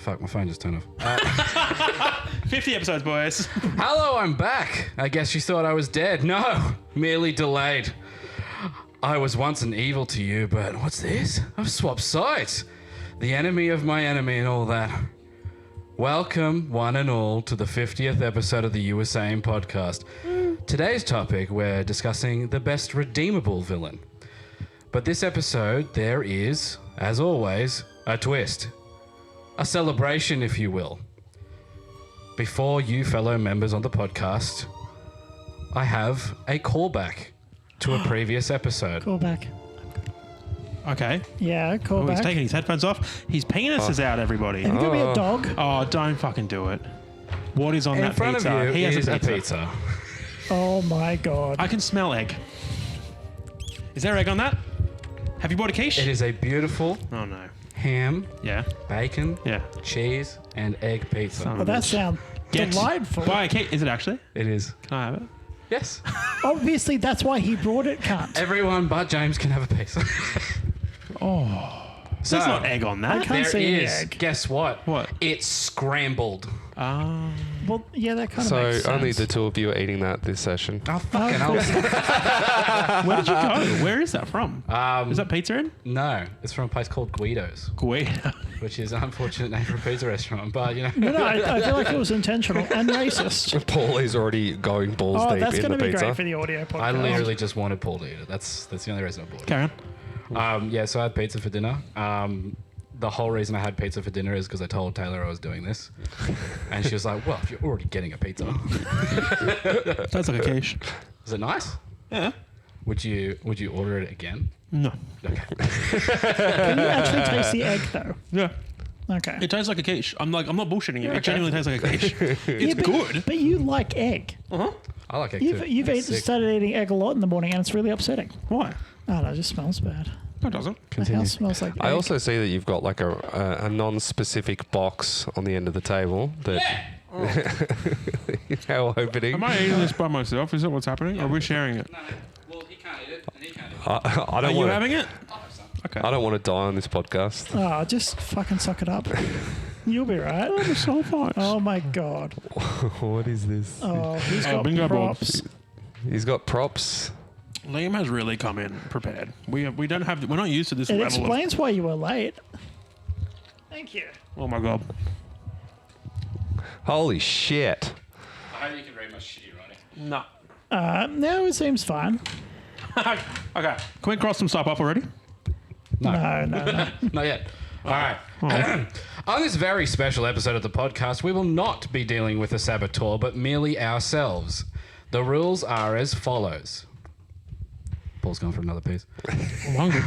fuck, my phone just turned off. 50 episodes, boys. Hello, I'm back. I guess you thought I was dead. No, merely delayed. I was once an evil to you, but what's this? I've swapped sides. The enemy of my enemy and all that. Welcome, one and all, to the 50th episode of the You Were Saying podcast. Today's topic, we're discussing the best redeemable villain. But this episode, there is, as always, a twist. A celebration, if you will. Before you fellow members on the podcast, I have a callback to a previous episode. Call back. Okay. Yeah, call Oh, back. he's taking his headphones off. His penis is out, everybody. Have you got me a dog? Oh, don't fucking do it. What is on In that front pizza? of you He has is a pizza. Oh my god. I can smell egg. Is there egg on that? Have you bought a quiche? It is a beautiful Oh, no. ham, Yeah. bacon, Yeah. cheese, and egg pizza. Son Well, that sounds delightful. Buy a quiche. Is it actually? It is. Can I have it? Yes. Obviously, that's why he brought it, cunt. Everyone but James can have a piece. So, There's not egg on that. Can't there see any is. egg. Guess what? What? It's scrambled. Well, yeah, that kind of So makes sense. only the two of you are eating that this session. Oh, fucking hell. Where did you go? Where is that from? Is that pizza in? No, it's from a place called Guido's, Guido. which is an unfortunate name for a pizza restaurant, but you know. No, I feel like it was intentional and racist. Paul is already going balls Oh, deep that's in going the to be pizza. great for the audio podcast. I literally just wanted Paul to eat it. That's the only reason I bought it. Carry on. Yeah, so I had pizza for dinner. The whole reason I had pizza for dinner is because I told Taylor I was doing this. And she was like, well, if you're already getting a pizza. Sounds like a quiche. Is it nice? Yeah. Would you order it again? No. Okay. Can you actually taste the egg, though? Yeah. Okay. It tastes like a quiche. I'm not bullshitting you. It genuinely tastes like a quiche. It's Yeah, but- good. But you like egg. I like egg too. You've It's sick. started eating egg a lot in the morning, and it's really upsetting. Why? I don't know, it just smells bad. No, it doesn't. The house smells like egg. I also see that you've got like a non-specific box on the end of the table. That How opening. Am I eating this by myself? Is that what's happening? Or are we sharing it? No, well, he can't eat it, and he can't eat it. I Are don't you want. having it? Okay. I don't want to die on this podcast. Oh, just fucking suck it up. You'll be right. Oh, the soul fights. Oh my god. What is this? Oh, he's Oh, got bingo props. He's got props. Liam has really come in prepared. We don't have. We're not used to this It level of. explains why you were late. Thank you. Oh my god. Holy shit! I hope you can read my shitty writing. No. No, it seems fine. Okay. Can we cross some stuff off already? No. Not yet. All right. On this very special episode of the podcast, we will not be dealing with a saboteur, but merely ourselves. The rules are as follows. Paul's gone for another piece. I'm hungry.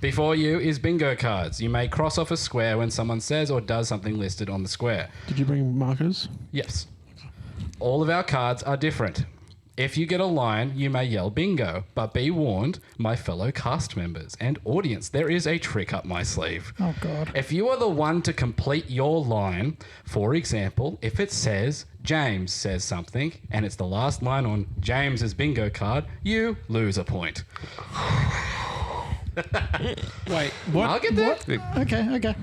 Before you is bingo cards. You may cross off a square when someone says or does something listed on the square. Did you bring markers? Yes. All of our cards are different. If you get a line, you may yell bingo, but be warned, my fellow cast members and audience, there is a trick up my sleeve. Oh god. If you are the one to complete your line, for example, if it says James says something and it's the last line on James's bingo card, you lose a point. Wait. What? I'll get there. Okay.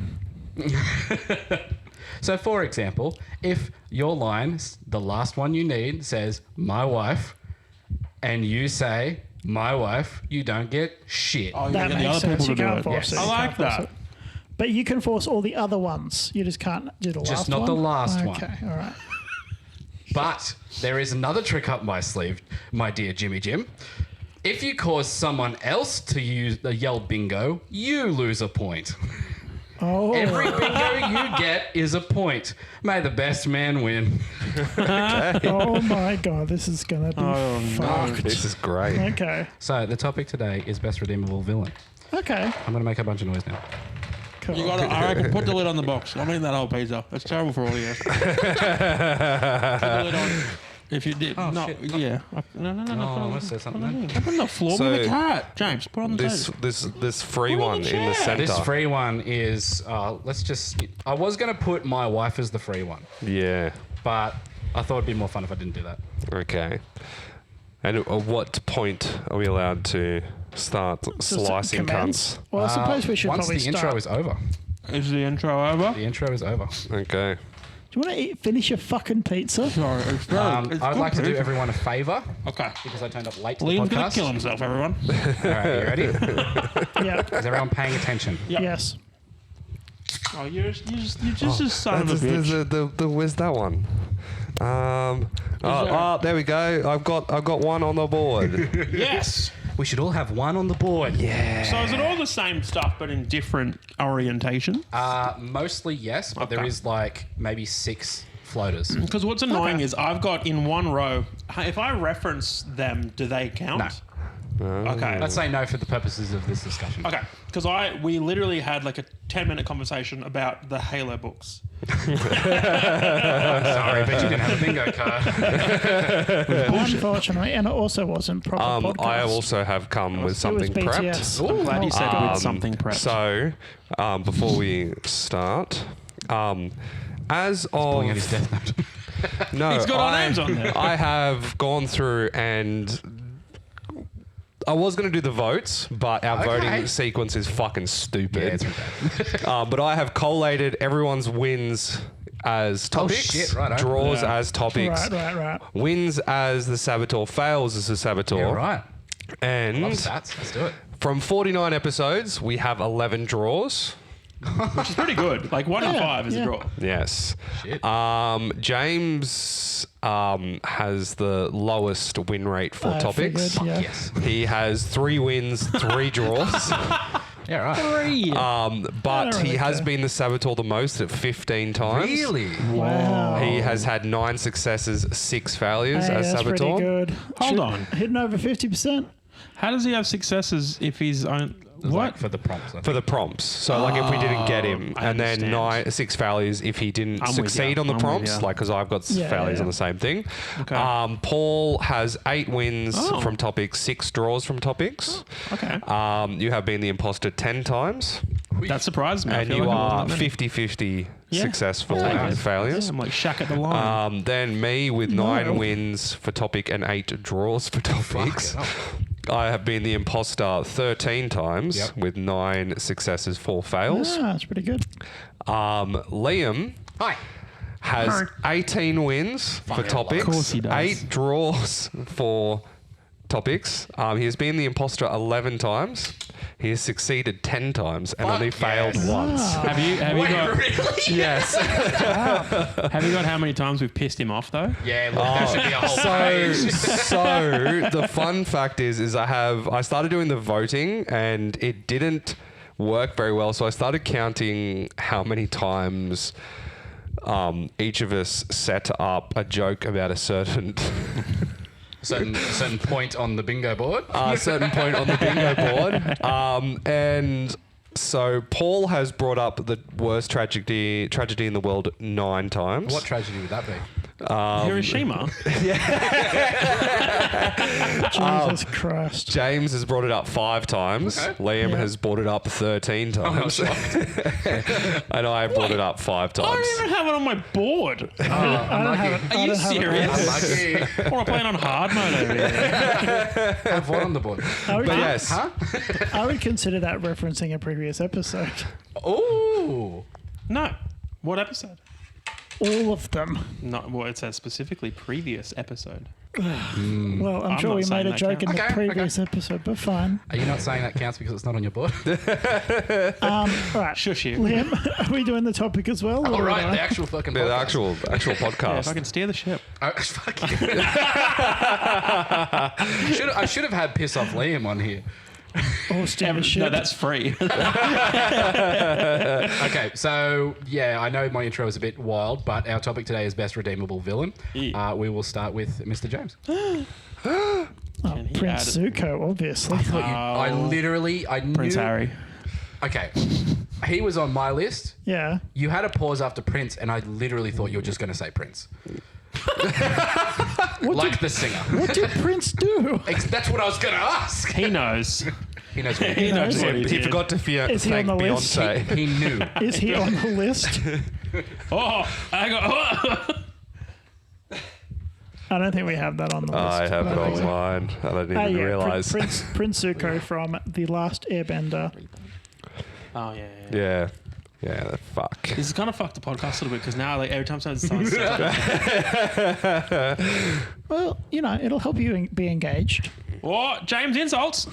So, for example, if your line, the last one you need, says my wife, and you say my wife, you don't get shit. Oh, you That get the makes other sense. people You to do can't it. force Yes. it. I You like can't force that. it. But you can force all the other ones. You just can't do the last one. Just not the last one. Okay, all right. But there is another trick up my sleeve, my dear Jimmy Jim. If you cause someone else to yell bingo, you lose a point. Oh, Every bingo you get is a point. May the best man win. oh my god, this is gonna be Oh, no. fucked. This is great. Okay. So the topic today is best redeemable villain. Okay. I'm going to make a bunch of noise now. Cool. You got to, I reckon, put the lid on the box. I'm eating that whole pizza. That's terrible for all of you. Put the lid on. If you did. Oh, no, shit. yeah. No. Oh, I want to say something then. Put it on the floor So- with the cat. James, put it on the table. This free Put it on one the in the chair. center. This free one is, let's just, I was going to put my wife as the free one, Yeah. but I thought it'd be more fun if I didn't do that. Okay. And at what point are we allowed to start So slicing commence? cunts? Well, I suppose we should Once probably the start. intro is over. Is the intro over? The intro is over. Okay. Do you want to finish your fucking pizza? Sorry, it's very, I'd like to do everyone a favour Okay. because I turned up late to Liam's the gonna podcast. kill himself, everyone. All right, you ready? Yeah. Is everyone paying attention? Yep. Yes. Oh, you're just a son of a bitch. Where's that one? There we go. I've got one on the board. Yes. We should all have one on the board. Yeah. So is it all the same stuff but in different orientation? Mostly yes, but there Okay. is like maybe 6 floaters. Because what's annoying is I've got in one row. If I reference them, do they count? No. Okay. Let's say no for the purposes of this discussion. Okay, because we literally had like a 10-minute conversation about the Halo books. I'm sorry, but you didn't have a bingo card. Unfortunately, and it also wasn't proper podcast. I also have come with something it was prepped. BTS. I'm glad you said with something prepped. So, before we start, as Pulling out his of death note. no, He's got our names on there. I have gone through and I was going to do the votes, but our voting sequence is fucking stupid. Yeah, it's okay. But I have collated everyone's wins as topics, shit, righto. draws Yeah. as topics, Right. wins as the saboteur, fails as the saboteur. Yeah, right. And Love stats. Let's do it. from 49 episodes, we have 11 draws. Which is pretty good. Like 1 in 5 is a draw. Yes. Shit. James has the lowest win rate for topics. Figured, yeah. Yes. He has 3 wins, 3 draws. Yeah, right. But don't really he has care. been the saboteur the most at 15 times. Really? Wow. He has had 9 successes, 6 failures Hey, as that's pretty saboteur. good. Hold on. Hitting over 50%. How does he have successes if he's on... Like What? for the prompts. I think. For the prompts. So, like, if we didn't get him, I and then understand. 6 failures if he didn't I'm with succeed ya. on the I'm with prompts, ya. like, because I've got Yeah, failures yeah. on the same thing. Okay. Paul has 8 wins Oh. from topics, 6 draws from topics. Okay. You have been the imposter 10 times, That surprised me. I and feel you like it are wasn't many. 50-50 Yeah. successful I'll take and it. failures. I'm like Shaq at the line. Then me with 9 wins for topic and 8 draws for topics. Fuck it up. I have been the imposter 13 times Yep. with 9 successes, 4 fails. That's pretty good. Liam Hi. has 18 wins for topics, Of course he does. 8 draws for topics. He has been the imposter 11 times. He has succeeded 10 times and Fuck only failed yes. once. Have you Wait, got really? Yes. have you got how many times we've pissed him off though? Yeah, look, that should be a whole So, page. so the fun fact is I started doing the voting and it didn't work very well. So I started counting how many times each of us set up a joke about a certain certain point on the bingo board. certain point on the bingo board. And so Paul has brought up the worst tragedy in the world 9 times. What tragedy would that be? Hiroshima. Jesus Christ. James has brought it up 5 times. Okay. Liam Yeah. has brought it up 13 I'm not times. shocked. And I brought it up 5 I times. don't even have it on my board. I don't have it. Are I you don't have it. serious? Lucky. Or I'm playing on hard mode over here. Have what on the board? I would, But yes, Huh? I would consider that referencing a previous episode. Ooh. No. What episode? All of them. No, well, it says specifically previous episode. Well, I'm I'm sure not we saying made a that joke in counts. the Okay, previous episode, but fine. Are you not saying that counts because it's not on your board? Right. Shush you. Liam, are we doing the topic as well? All or right, not? the actual fucking the podcast. actual Yeah, if I podcast. can steer the ship. Fuck you. I should have had Piss Off Liam on here. Or steer the No, ship. that's free. Okay, so yeah, I know my intro is a bit wild, but our topic today is best redeemable villain. Yeah. We will start with Mr. James. Oh, And he Prince added- Zuko, obviously. I knew. Prince Harry. Okay, he was on my list. Yeah. You had a pause after Prince, and I literally thought you were just going to say Prince. Like the singer. What did Prince do? That's what I was going to ask. He knows. He knows what He knows what he He did. forgot to Is he thank on the list? Beyonce. he knew. Is he on the list? Oh, I got. I don't think we have that on the list. I have it but anyway. online. I didn't even Yeah, realize. Prince Zuko from The Last Airbender. Oh yeah. Yeah. Yeah, fuck. This is kind of fucked the podcast a little bit because now, like, every time someone says Well, it'll help you be engaged. what? James insults.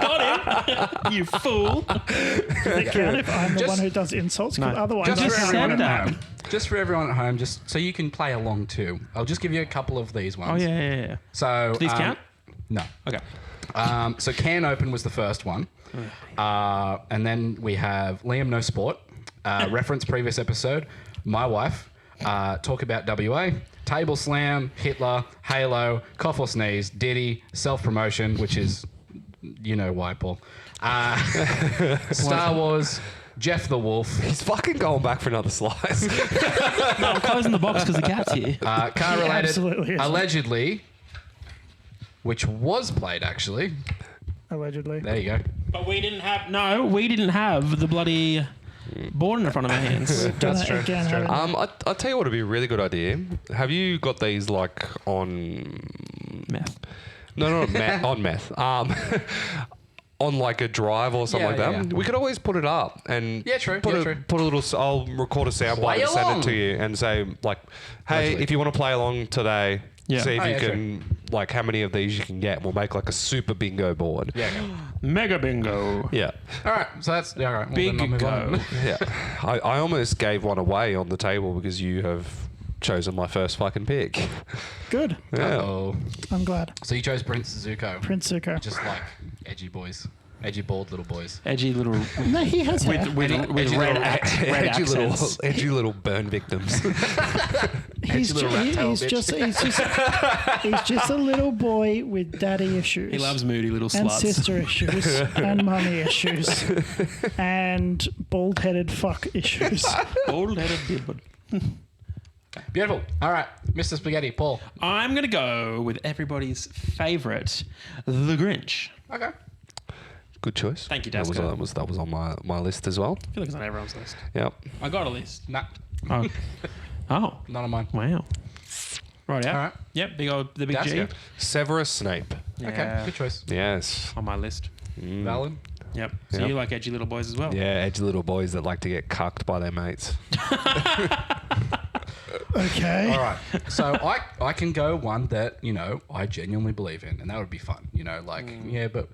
Got him. You fool. Does it count if I'm the one who does insults? 'Cause No. otherwise, Just Just for said everyone at that. home. Just for everyone at home, just so you can play along too. I'll just give you a couple of these Oh, ones. yeah. So These count? No. Okay. So Can Open was the first one. And then we have Liam No Sport. Reference previous episode. My wife. Talk about WA. Table Slam. Hitler. Halo. Cough or Sneeze. Diddy. Self-promotion, which is... You know why, Paul. Star Wars. Jeff the Wolf. He's fucking going back for another slice. No, I'm closing the box because the cat's here. Car related. absolutely is. Allegedly. Which was played, actually. allegedly. There you go. But we didn't have the bloody board in front of our hands. That's true. Again, That's true. I'll tell you what would be a really good idea. Have you got these like on... Meth. No, not meth. On meth. On like a drive or something like that. Yeah. We could always put it up and Yeah, true. Put Yeah, a true. put a little. I'll record a soundbite Play and send along. it to you and say like, hey, Allegedly. if you want to play along today, Yeah. see if Oh, you yeah, can like how many of these you can get. We'll make like a super bingo board. Yeah. Okay. Mega bingo. Yeah. All right. So that's all right. Well, Big then I'll move go. on. Yeah. I almost gave one away on the table because you have chosen my first fucking pick. Good. Yeah. Oh. I'm glad. So you chose Prince Zuko. Prince Zuko. Just like edgy boys, edgy bald little boys. Edgy little No, he has hair. with Edgy red little accents. edgy little burn victims. He's, little rat tail bitch. he's just a little boy with daddy issues. He loves moody little and sluts. sister issues and mummy issues and bald-headed fuck issues. Bald-headed bibbard. Beautiful. All right, Mr. Spaghetti, Paul. I'm gonna go with everybody's favourite, The Grinch. Okay. Good choice. Thank you, That was, Dasko. that was on my list as well. I feel like it's on everyone's list. Yep. I got a list. Nah, Oh, oh, none of mine. wow. Right, yeah. All right. Yep, the big G. Dasko. Severus Snape. Yeah, Okay, good choice. Yes. on my list. Valid. Yep. So Yep. you like edgy little boys as well? Yeah, edgy little boys that like to get cucked by their mates. Okay. All right. So I can go one that, I genuinely believe in, and that would be fun. Yeah, but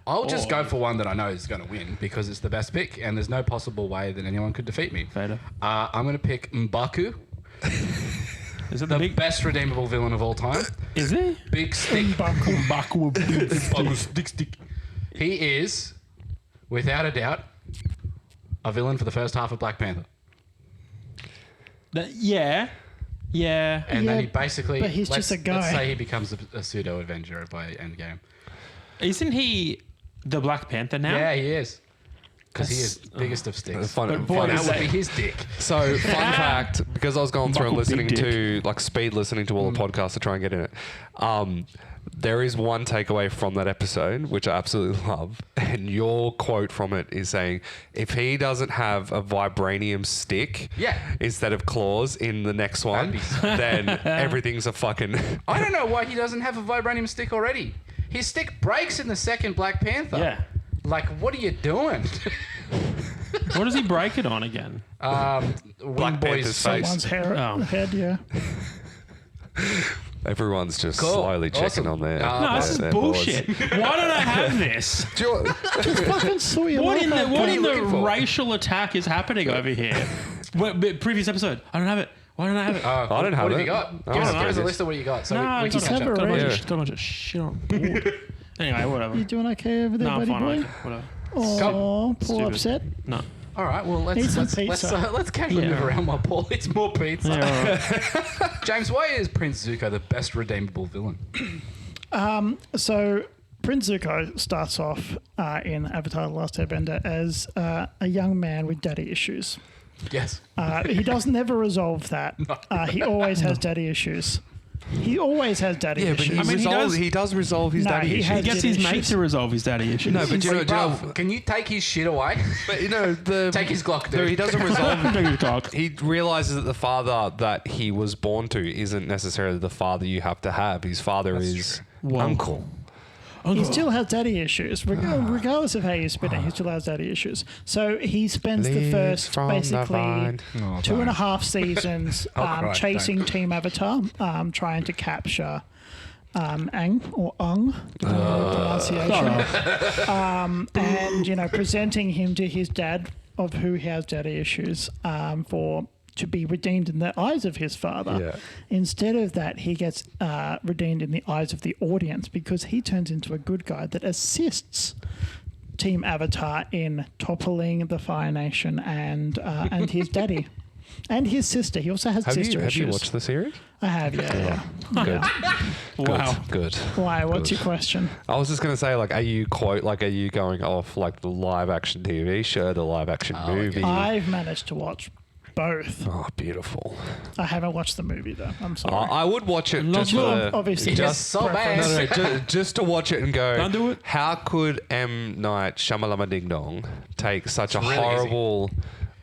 I'll just go for one that I know is going to win because it's the best pick, and there's no possible way that anyone could defeat me. Vader. I'm going to pick M'Baku, Is it the the big? best redeemable villain of all time. Is he? Big stick. M'Baku. Stick. He is, without a doubt, a villain for the first half of Black Panther. Yeah. Yeah. And Yeah, then he basically... but he's just a guy. Let's say he becomes a pseudo-Avenger by Endgame. Isn't he the Black Panther now? Yeah, he is. Because he That's- is biggest of sticks. Fun, boy, fun- That is would that- be his dick. So, fun fact, because I was going through and Buckle big listening dick. to, speed listening to all the podcasts to try and get in it, there is one takeaway from that episode, which I absolutely love. And your quote from it is saying, if he doesn't have a vibranium stick Yeah. instead of claws in the next one, then everything's a fucking... I don't know why he doesn't have a vibranium stick already. His stick breaks in the second Black Panther. Yeah. Like, what are you doing? What does he break it on again? Black Panther's face. Someone's Oh. head, yeah. Everyone's just Cool. slowly checking Awesome. on their... No, this is their bullshit. Why don't I have this? boards. Do you know- Fucking saw your What in the life what out in looking the for? racial attack is happening over here? Previous episode. I don't have it. Why don't I have it? I don't have What have it. you got? I Give us don't know a this. list of what you got. So no, we can just catch have up. a got a bunch Yeah. of- got a bunch of shit on board. Anyway, whatever. You doing okay over there, No, I'm buddy fine. boy? Okay, whatever. Oh, poor Stupid. upset. No. All right. Well, Eat some let's pizza. let's casually Yeah. move around while Paul eats more pizza. Yeah, all right. James, why is Prince Zuko the best redeemable villain? So Prince Zuko starts off in Avatar: The Last Airbender as a young man with daddy issues. Yes. He does never resolve that. He always has daddy issues. He always has daddy Yeah, but issues. he does resolve his No, daddy he issues. He has gets daddy his mate issues. to resolve his daddy issues. No, but do you know, Bruv, can you take his shit away? but Take his Glock, No, dude. he doesn't resolve. Don't talk. He realizes that the father that he was born to isn't necessarily the father you have to have. His father is Whoa. uncle. He still has daddy issues. Regardless of how you spin it, he still has daddy issues. So he spends the Leaves first from the basically vine. 2.5 seasons Christ, chasing Team Avatar, trying to capture Aang or Ung, pronunciation, and presenting him to his dad, of who has daddy issues, to be redeemed in the eyes of his father. Yeah. Instead of that, he gets redeemed in the eyes of the audience because he turns into a good guy that assists Team Avatar in toppling the Fire Nation and his daddy. And his sister. He also has sister Have issues. you watched the series? I have, yeah. Good. Wow. Good. Why? What's Good. your question? I was just gonna say, like, are you going off like the live action TV show, the live action movie? I've managed to watch both. Oh, beautiful. I haven't watched the movie though. I'm sorry. I would watch it just for Well, the, obviously, Just so bad. just to watch it and go. Don't do it. How could M Night Shyamalama Ding Dong take such a really horrible?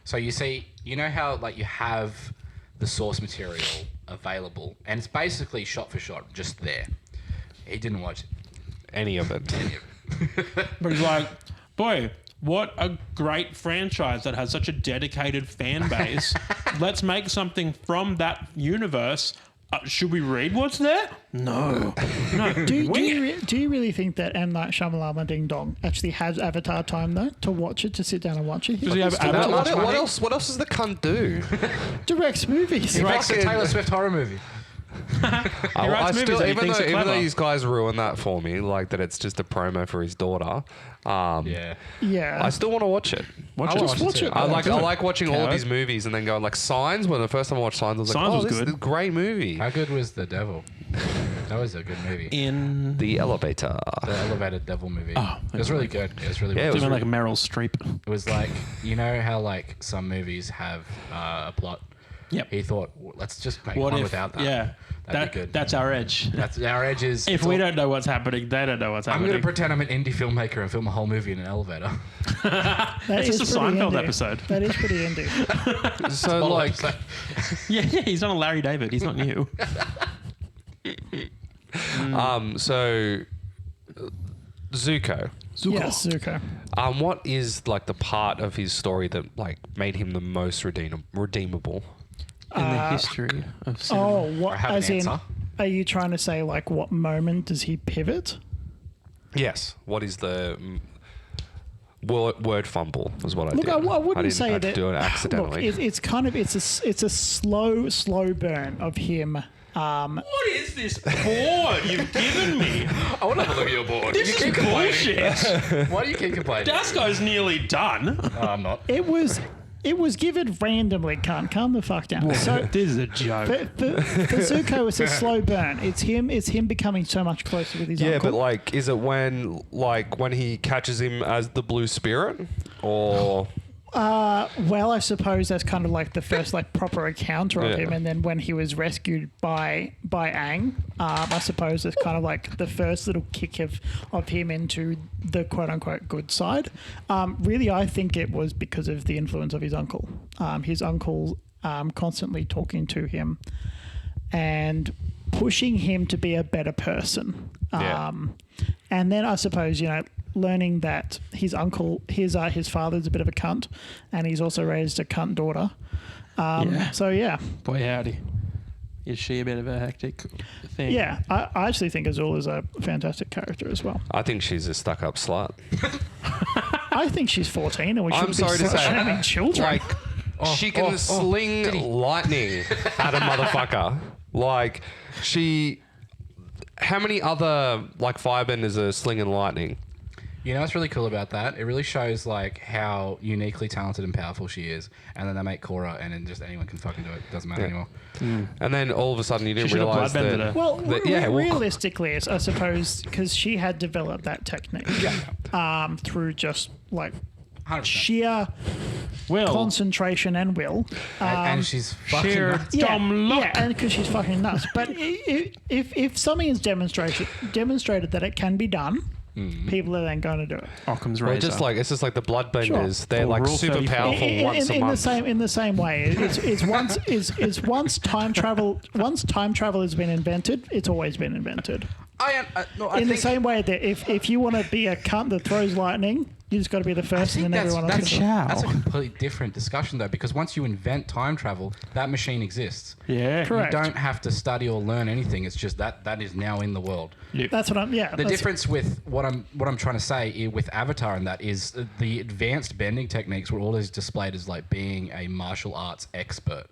So you see, you know how like you have the source material available, and it's basically shot for shot, just there. He didn't watch Any of it. But he's like, boy, what a great franchise that has such a dedicated fan base. Let's make something from that universe. Should we read what's there? No. do you really think that M. Night Shyamalama Ding Dong actually has Avatar time though to watch it, to sit down and watch it? Does he have Still Avatar? much money? What else does the cunt do? Directs movies. He makes a fucking- Taylor Swift horror movie. He writes movies and he even thinks though they're clever. these guys ruin that for me, like that it's just a promo for his daughter. Yeah. Yeah. I still want to watch it. Watch I it. wanna Just watch it. I like do it. watching all of Coward. his movies and then going like Signs. When the first time I watched Signs, I was like, Signs oh, was this is good. a great movie. How good was The Devil? That was a good movie. In The Elevator. The elevated devil movie. Oh, it was really good. It was really Yeah, good. it was doing like Meryl Streep. It was like, you know how like some movies have a plot? Yep. He thought, well, let's just make What one if? without that. Yeah. That'd be good. That's our edge. That's our edge is. If it's we all- don't know what's happening, they don't know what's I'm happening. going to pretend I'm an indie filmmaker and film a whole movie in an elevator. That It's is just a pretty Seinfeld indie. episode. That is pretty indie. So like, Yeah, he's not a Larry David. He's not you. so Zuko. Yes, Zuko. What is like the part of his story that like made him the most redeemable? In the history of cinema. Oh, I what? have an As in, answer. are you trying to say like what moment does he pivot? Yes. What is the word fumble? Was what I Look, did. I wouldn't didn't say have that. to do it Look, accidentally. it's kind of it's a slow burn of him. What is this board you've given me? I want to have a look at your board. This is bullshit. Why do you keep complaining? Dasco's nearly done. No, I'm not. It was given randomly. Can't calm the fuck down. So This is a joke. for Zuko, it's a slow burn. It's him becoming so much closer with his Yeah, uncle. but like, is it when he catches him as the blue spirit, or Well, I suppose that's kind of like the first like proper encounter of Yeah. him, and then when he was rescued by Aang, I suppose it's kind of like the first little kick of him into the quote unquote good side. Really, I think it was because of the influence of his uncle. His uncle constantly talking to him and pushing him to be a better person. Yeah. And then I suppose, learning that his uncle, his father's a bit of a cunt, and he's also raised a cunt daughter. Yeah. So yeah, Boy, howdy. Is she a bit of a hectic thing? yeah. I actually think Azul is a fantastic character as well. I think she's a stuck-up slut. I think she's 14, and we I'm shouldn't sorry be to say, shaming children. like, she can sling lightning at a motherfucker. Like, how many other like firebenders are slinging lightning? You know what's really cool about that? It really shows like how uniquely talented and powerful she is, and then they make Korra, and then just anyone can fucking do it. Doesn't matter anymore. And then all of a sudden you didn't should have realize bloodbended that. her. Well, that- realistically, I suppose because she had developed that technique through just like 100%. sheer Well, concentration and will. And she's fucking sheer nuts. dumb luck. Yeah, and because she's fucking nuts. But if something is demonstrated that it can be done, people are then going to do it. Occam's Well, razor. it's just like the bloodbenders. Sure. They're For like Rule super 34. powerful once a month. In the same way, once time travel has been invented, it's always been invented. In the same way that if you want to be a cunt that throws lightning, you just got to be the first, and then everyone else. That's a completely different discussion, though, because once you invent time travel, that machine exists. Yeah. Correct. You don't have to study or learn anything. It's just that is now in the world. Yep. That's what I'm. Yeah. The difference with what I'm trying to say with Avatar and that is the advanced bending techniques were always displayed as like being a martial arts expert,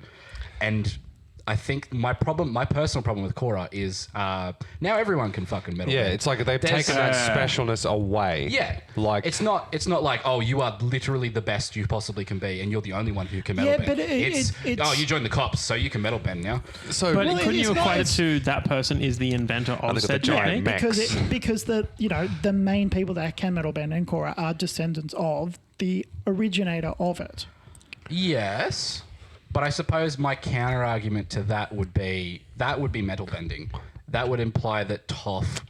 and I think my personal problem with Korra is now everyone can fucking metal. Yeah, bend. it's like they've taken that specialness away. Yeah, like it's not like, oh, you are literally the best you possibly can be, and you're the only one who can metal Yeah, bend. but it's oh, you joined the cops, so you can metal bend now. so. But Well, couldn't you it's not- equate it it's- to that person is the inventor of look at said the giant technique? mech. because the main people that can metal bend in Korra are descendants of the originator of it. Yes, but I suppose my counter argument to that would be metal bending. That would imply that Toph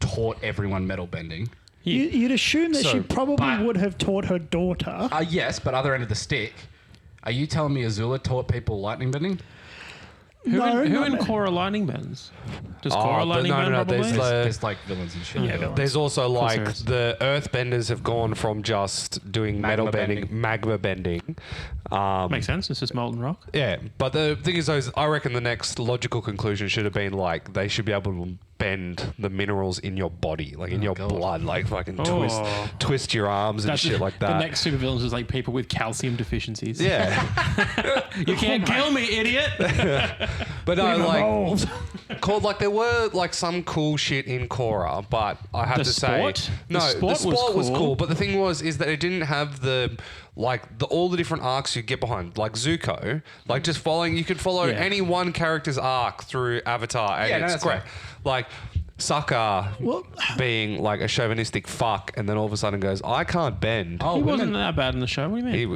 taught everyone metal bending. You'd assume that she probably but- would have taught her daughter. Yes, but other end of the stick. Are you telling me Azula taught people lightning bending? Who No, in no. Korra lightning bends? Does Oh, Korra but lightning no, bend no, probably? There's like villains and shit. villains. There's also course like there is. the earthbenders have gone from just doing Magma metal bending, bending. magma bending. Makes sense. It's just molten rock. Yeah, but the thing is, though, is I reckon the next logical conclusion should have been like they should be able to bend the minerals in your body, like in your God. blood, like fucking Oh. twist your arms and shit like The that. next supervillains is like people with calcium deficiencies. Yeah, You can't kill me, idiot. but no, We've like evolved. called like there were like some cool shit in Korra, but I have The to sport? say The no, sport was was cool. cool. But the thing was is that it didn't have all the different arcs you get behind, like Zuko, like just following. You could follow Yeah. any one character's arc through Avatar, and Yeah, no, it's that's great. right. Like Sokka Well- being like a chauvinistic fuck, and then all of a sudden goes, I can't bend. Oh, He wasn't women. that bad in the show. What do you mean? He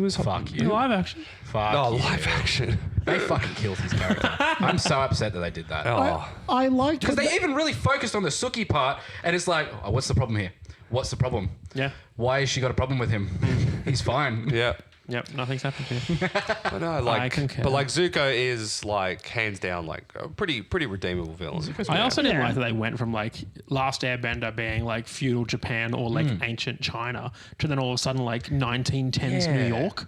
was Fuck In you. live action. Fuck Oh, you. live action. They fucking killed his character. I'm so upset that they did that. Oh. I liked Because they even really focused on the Suki part, and it's like, oh, what's the problem here? What's the problem? Yeah. Why has she got a problem with him? He's fine. Yeah. Yep. Nothing's happened to him. I know, like, concur. but like Zuko is like hands down like a pretty redeemable villain. I also didn't Yeah. like that they went from like Last Airbender being like feudal Japan or like ancient China to then all of a sudden like 1910s New Yeah. York.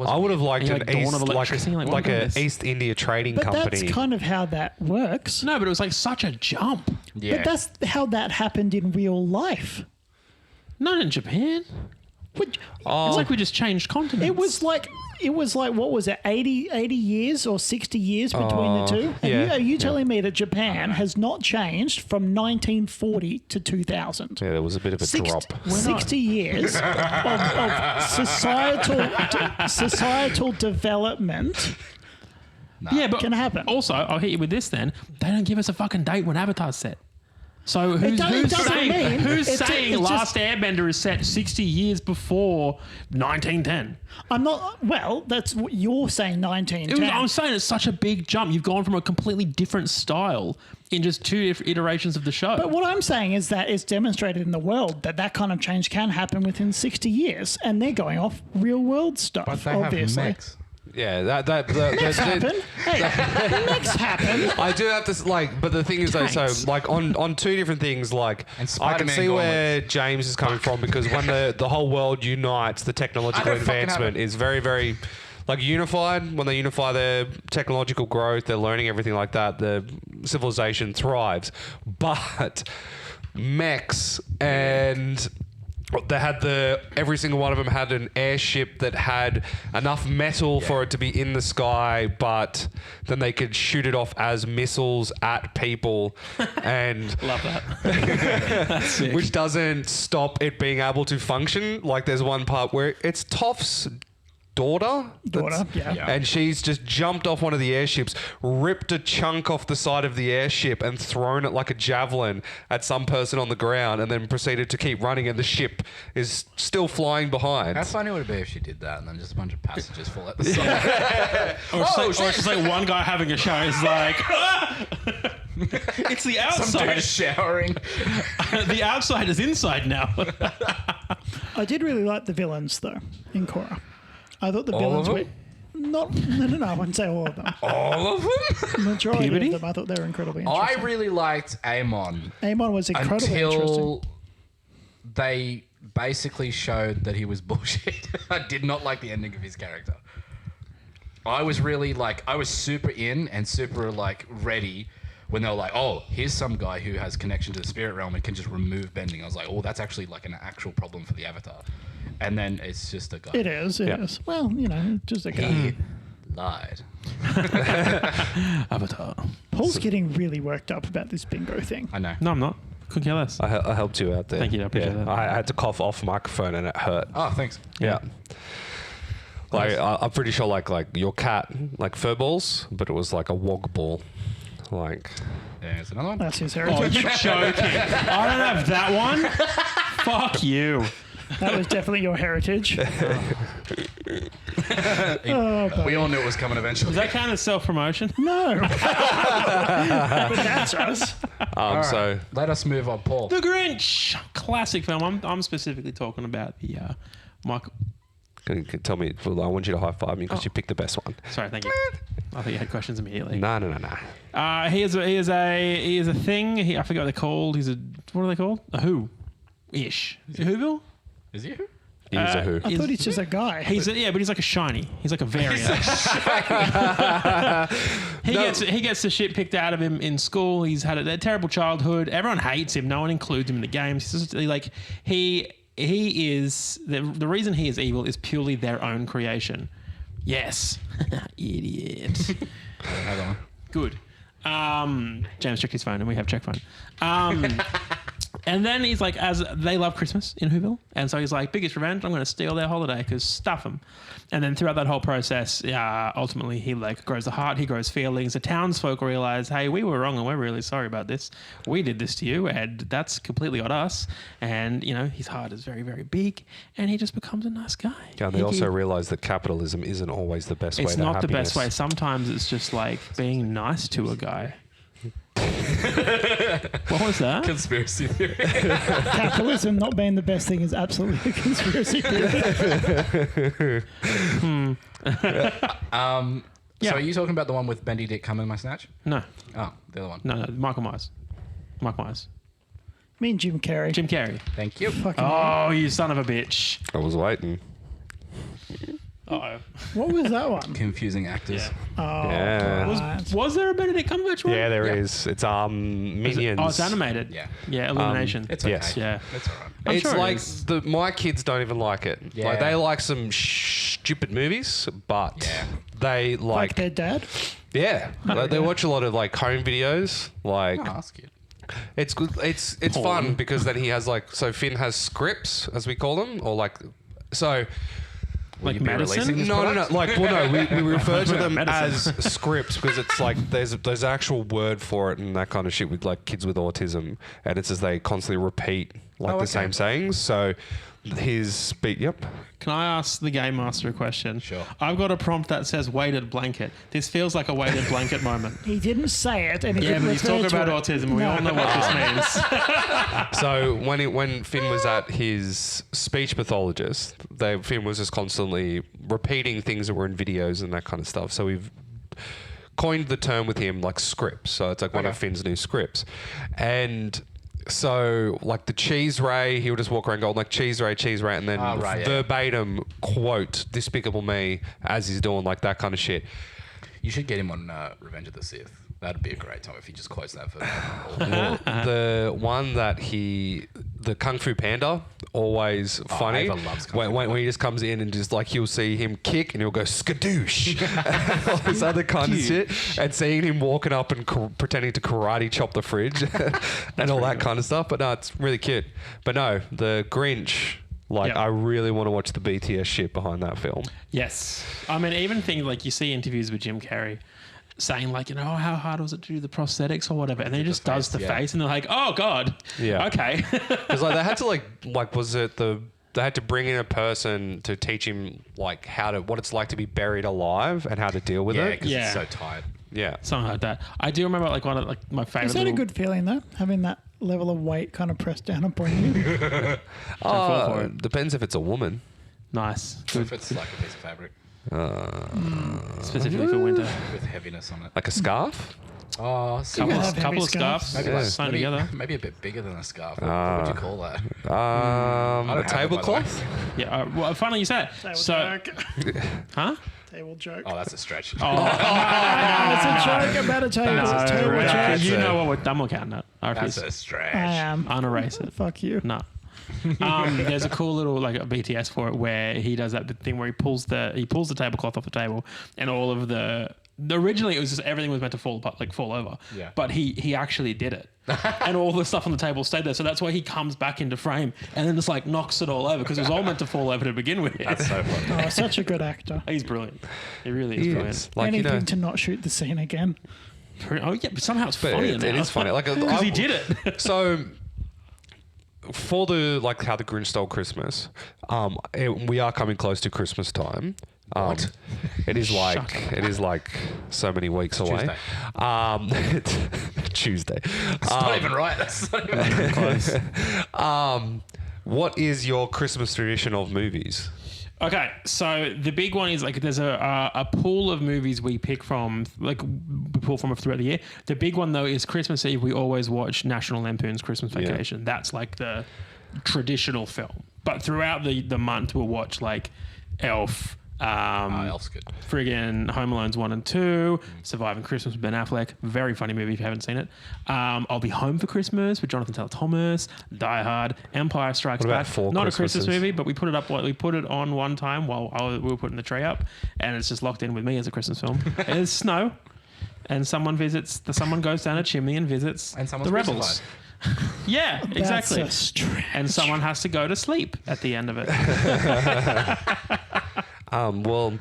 I would have liked Yeah, an like Dawn East, of Electricity, like, like what a is- East India trading but company. that's kind of how that works. No, but it was like such a jump. Yeah. But that's how that happened in real life. Not in Japan. Which, It's like we just changed continents. it was like what was it, 80 years or 60 years between the two? And yeah, are you telling me that Japan has not changed from 1940 to 2000? Yeah, there was a bit of a drop. 60 years of societal development. Yeah, but Can happen. Also, I'll hit you with this then. They don't give us a fucking date when Avatar's set. So who's doesn't saying, mean- who's it's saying just- Last Airbender is set 60 years before 1910? I'm not, well, that's what you're saying, 1910. I'm saying it's such a big jump. You've gone from a completely different style in just two iterations of the show. But what I'm saying is that it's demonstrated in the world that that kind of change can happen within 60 years, and they're going off real world stuff, But they obviously. have mechs. Yeah, that Mechs happen. Hey, mechs happen. I do have to like, but the thing is though, so Tanks. like on two different things, like And I can Spider-Man see where James is coming from because when the whole world unites, the I technological don't fucking have advancement it. is very, very like unified. When they unify their technological growth, their learning, everything like that, the civilization thrives. But mechs and they had every single one of them had an airship that had enough metal for it to be in the sky, but then they could shoot it off as missiles at people, and Love that. That's sick. which doesn't stop it being able to function. Like there's one part where it's Toph's daughter, Yeah. and she's just jumped off one of the airships, ripped a chunk off the side of the airship and thrown it like a javelin at some person on the ground, and then proceeded to keep running, and the ship is still flying behind. How funny would it be if she did that and then just a bunch of passengers fall out the side? Or it's just like one guy having a show is like, "Ah!" It's the Some dude outside. showering. The outside is inside now. I did really like the villains, though, in Korra. I thought the All villains of were... them? No, I wouldn't say all of them. All of them? The majority Puberty? of them, I thought they were incredibly I interesting. really liked Amon Amon was incredibly interesting. until they basically showed that he was bullshit. I did not like the ending of his character. I was really like, I was super in and super like ready when they were like, oh, here's some guy who has connection to the spirit realm and can just remove bending. I was like, oh, that's actually like an actual problem for the Avatar. And then it's just a guy. It is. It is. Well, just a guy. He lied. Avatar. Paul's getting really worked up about this bingo thing. I know. No, I'm not. Couldn't care less. I helped you out there. Thank you, I appreciate that. I had to cough off microphone and it hurt. Oh, thanks. Yeah. Like I'm pretty sure like your cat like fur balls, but it was like a wog ball. Like There's another one. That's his Oh, heritage. you're joking. I don't have that one. Fuck you. That was definitely your heritage. We all knew it was coming eventually. Does that count as self-promotion? No. But that's us. so Let us move on, Paul. The Grinch. Classic film. I'm specifically talking about the Michael. can you tell me? I want you to high five me because you picked the best one. Sorry, thank you. I thought you had questions immediately. No. He is a thing. I forget what they're called. What are they called? A who? Ish. Is it Whoville? Is he who? He's a who. I thought he's just a guy. But he's like a shiny. He's like a variant. He gets the shit picked out of him in school. He's had a terrible childhood. Everyone hates him. No one includes him in the games. He's just, like he is the reason he is evil is purely their own creation. Yes, idiot. Hold on. Good. James checked his phone, and we have check phone. And then he's like, as they love Christmas in Whoville, and so he's like, biggest revenge, I'm going to steal their holiday because stuff them. And then throughout that whole process, ultimately he like grows the heart, he grows feelings. The townsfolk realize, hey, we were wrong and we're really sorry about this. We did this to you, and that's completely on us. And his heart is very, very big, and he just becomes a nice guy. Yeah, and they also realize that capitalism isn't always the best way to It's not the happiness. best way. Sometimes it's just like being nice to a guy. What was that? Conspiracy theory. Capitalism not being the best thing is absolutely a conspiracy theory. So are you talking about the one with Bendy Dick Come in My Snatch? No, Oh, the other one. no, Michael Myers. Mike Myers. Me and Jim Carrey. Jim Carrey. Thank you. Fucking Oh, you son of a bitch. I was waiting. Uh-oh. What was that one? Confusing actors. Yeah. Oh, Yeah. right. Was there a Benedict Cumberbatch one? Yeah, there Yeah. is. It's Minions. Oh, it's animated. Yeah. Yeah, Illumination. It's okay. Yes. Yeah. It's all right. I'm It's sure it like is. my kids don't even like it. Yeah. Like they like some stupid movies, but Yeah. they Like like their dad? they watch a lot of like home videos. Like Oh, that's cute. it's good. It's fun because then he has so Finn has scripts as we call them, or like so. Will Like you be medicine? releasing this No. product? Like, well, no, we refer to them Medicine. as scripts because it's like there's an actual word for it and that kind of shit with like kids with autism, and it's as they constantly repeat like the same sayings. So his speech. Yep. Can I ask the game master a question? Sure. I've got a prompt that says weighted blanket. This feels like a weighted blanket moment. He didn't say it. And he Yeah, didn't but he's refer talking to about it. autism. We all know what this means. So when Finn was at his speech pathologist, Finn was just constantly repeating things that were in videos and that kind of stuff. So we've coined the term with him like scripts. So it's like one of Finn's new scripts. And so like the cheese ray, he would just walk around going like cheese ray, and then verbatim quote Despicable Me as he's doing like that kind of shit. You should get him on Revenge of the Sith. That'd be a great time if he just quotes that for Well, the one that the Kung Fu Panda, always funny. Ava loves Kung Fu when he just comes in and just like you'll see him kick and he'll go skadoosh, all this other kind of shit, and seeing him walking up and pretending to karate chop the fridge and all that kind of stuff. But no, it's really cute. But no, the Grinch. Like, I really want to watch the BTS shit behind that film. Yes. I mean, even things like you see interviews with Jim Carrey saying like, how hard was it to do the prosthetics or whatever? And then he just does the face and they're like, oh God. Yeah. Okay. Because like they had to they had to bring in a person to teach him like what it's like to be buried alive and how to deal with it. because it's so tight. Yeah. Something like that. I do remember like one of like my favorite. Is that a good feeling though? Having that level of weight kind of pressed down upon you? fall for it. Depends if it's a woman. Nice. If it's like a piece of fabric. Specifically for winter. with heaviness on it. Like a scarf? Oh, can have heavy Couple of scarves. scarves maybe, Yeah. like, sewn maybe, together. maybe a bit bigger than a scarf. What would you call that? A don't have it, by the tablecloth? Yeah. Well, finally you said. Table So, joke. huh? Table joke. Oh, that's a stretch. Oh, It's a joke about a table. That's It's a a table stretch. joke. That's you a- know what we're done. We're counting that. I That's refuse. a stretch. I am. Unerase it. Fuck you. No. There's a cool little like a BTS for it where he does that thing where he pulls the tablecloth off the table and all of originally it was just everything was meant to fall apart, like fall over. Yeah. But he actually did it. And all the stuff on the table stayed there. So that's why he comes back into frame and then just like knocks it all over because it was all meant to fall over to begin with. That's so fun. Oh, such a good actor. He's brilliant. He really is He brilliant. is. Like, Anything to not shoot the scene again. Oh yeah, but somehow it's but funny. it is funny. Like, because he did it. So, for how the Grinch Stole Christmas, we are coming close to Christmas time. What? It is like so many weeks away. Tuesday. It's not even right. That's not even close. What is your Christmas tradition of movies? Okay, so the big one is like there's a pool of movies we pick from, like we pull from throughout the year. The big one though is Christmas Eve. We always watch National Lampoon's Christmas Vacation. That's like the traditional film. But throughout the month we'll watch like Elf, Elf's good. friggin' Home Alone's 1 and 2, Surviving Christmas with Ben Affleck, very funny movie if you haven't seen it. I'll Be Home for Christmas with Jonathan Taylor Thomas, Die Hard, Empire Strikes What about Back. Four Not a Christmas Christmases? movie, but we put it on one time while we were putting the tree up, and it's just locked in with me as a Christmas film. There's snow, and someone goes down a chimney and visits And someone's the rebels. Yeah, exactly. That's a stretch. And someone has to go to sleep at the end of it. Well,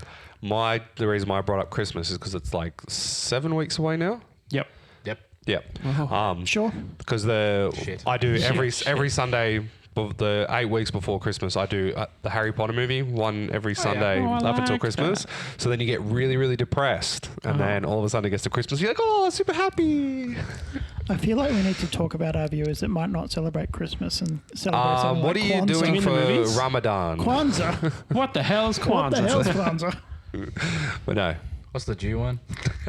the reason why I brought up Christmas is because it's like 7 weeks away now. Yep. Yep. Yep. Sure. Because Shit. I do every Shit. Sunday. The 8 weeks before Christmas, I do the Harry Potter movie, one every Sunday Oh, I up until like Christmas. that. So then you get really, really depressed. And then all of a sudden it gets to Christmas, you're like, oh, super happy. I feel like we need to talk about our viewers that might not celebrate Christmas and celebrate something What like are you Kwanzaa. You doing mean the for movies? Ramadan? Kwanzaa. What the hell is Kwanzaa? What the hell's Kwanzaa? But no. What's the Jew one?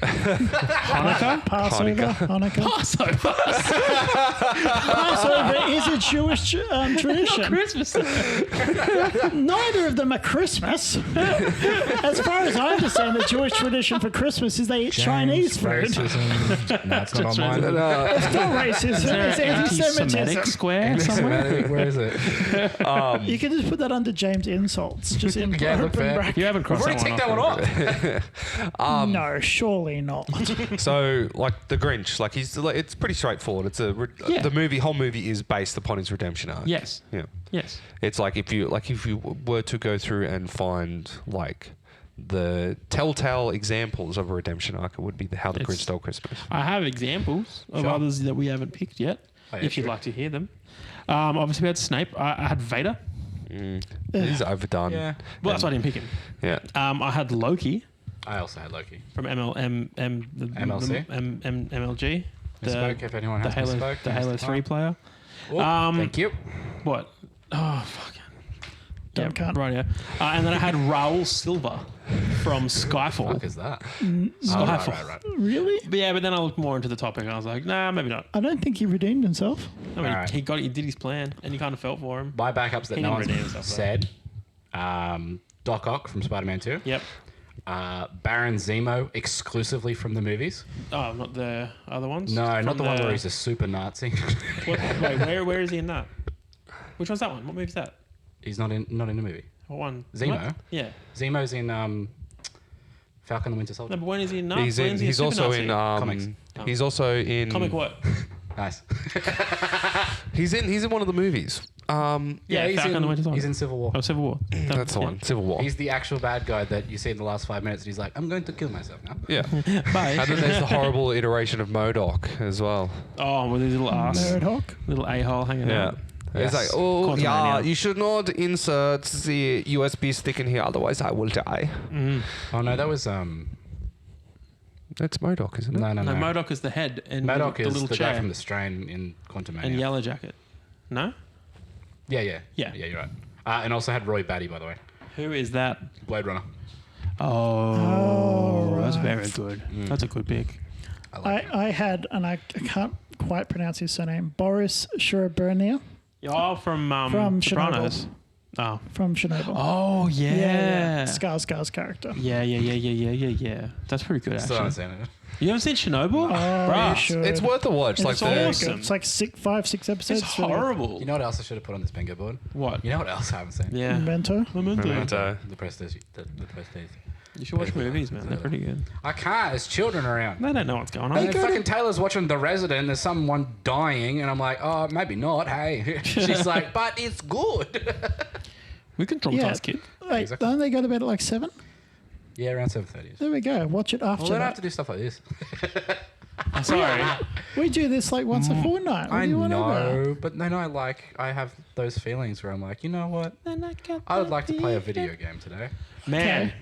Hanukkah? Passover, Hanukkah. Passover. Passover is a Jewish tradition. Christmas. Neither of them are Christmas. As far as I understand, the Jewish tradition for Christmas is they eat Chinese food. Racism. No, it's not on mine. It's not racism, it's Anti-Semitic anti-Semitism. square somewhere? Anti-Semitic, where is it? You can just put that under James insults. Just in Yeah, look fair. bracket. You haven't We've crossed already that one ticked that one off. off. No, surely not. So, like the Grinch, like it's pretty straightforward. It's the whole movie is based upon his redemption arc. Yes. Yeah. Yes. It's like if you were to go through and find like the telltale examples of a redemption arc, it would be how the Grinch Stole Christmas. I have examples of Sure. others that we haven't picked yet, Oh, yeah, if you'd sure. like to hear them. Obviously, we had Snape. I had Vader. He's overdone. Yeah. Well, that's why I didn't pick him. Yeah. I had Loki I also had Loki. from MLC? MLG. Misspoke, if anyone has misspoke, The Halo here's the 3 time. player. Oh, thank you. What? Oh, fuck. Yeah, Dumb cunt. right, yeah. And then I had Raul Silva from Skyfall. What is that? Oh, right. Really? But yeah, but then I looked more into the topic and I was like, nah, maybe not. I don't think he redeemed himself. I mean, Alright. he did his plan and you kind of felt for him. My backups that He no didn't one's redeem himself, though. said. Doc Ock from Spider-Man 2. Yep. Baron Zemo exclusively from the movies. Oh, not the other ones? No, From not the one where he's a super Nazi. Wait, where is he in that? Which one's that one? What movie's that? He's not in the movie. What one? Zemo? What? Yeah. Zemo's in Falcon and the Winter No, Soldier. but when is he in that? He's When in. is he a He's super also Nazi? in. Comics. He's also in. Comic what? Nice. He's in one of the movies. Yeah, he's Falcon and the Winter Soldier. He's in Civil War. Oh, Civil War. That's the Yeah. one. Civil War. He's the actual bad guy that you see in the last 5 minutes, and he's like, "I'm going to kill myself now." Yeah. Bye. And then there's the horrible iteration of MODOK as well. Oh, with his little ass. Murdoch. Little a-hole hanging Yeah. out. It's Yes. like, oh, Quantum yeah, Mania. you should not insert the USB stick in here, otherwise I will die. Oh no, that was That's MODOK, isn't it? no. No, MODOK is the head and MODOK the is little the chair guy from the Strain in Quantum Mania. and Yellow Jacket. No? Yeah. Yeah. You're right. And also had Roy Batty, by the way. Who is that? Blade Runner. Oh, that's right. very good. That's a good pick. I had, and I can't quite pronounce his surname, Boris Shuraburnia Oh, from Sopranos. Oh. from Chernobyl. Oh, yeah. Skarsgård's character. Yeah. That's pretty good, Still actually. haven't seen it. You haven't seen Chernobyl? Oh, Bruh. you should. It's worth a watch. It's Like very awesome. good. It's like 5-6 episodes. It's really good. horrible. You know what else I should have put on this bingo board? What? You know what else I haven't seen? Yeah. Memento. Memento. The Prestige. The Prestige. You should watch movies, man. They're pretty good. I can't. There's children around. They don't know what's going on. And then fucking Taylor's watching The Resident. There's someone dying, and I'm like, oh, maybe not. Hey, she's like, but it's good. We can traumatize kids. Wait, Exactly. don't they go to bed at like 7? Yeah, around 7:30. There we go. Watch it after Well, they don't that. have to do stuff like this. I'm sorry. We do this like once a fortnight. What I do you want about? know, but then I have those feelings where I'm like, you know what? I would like to play a video game today. Man, Okay.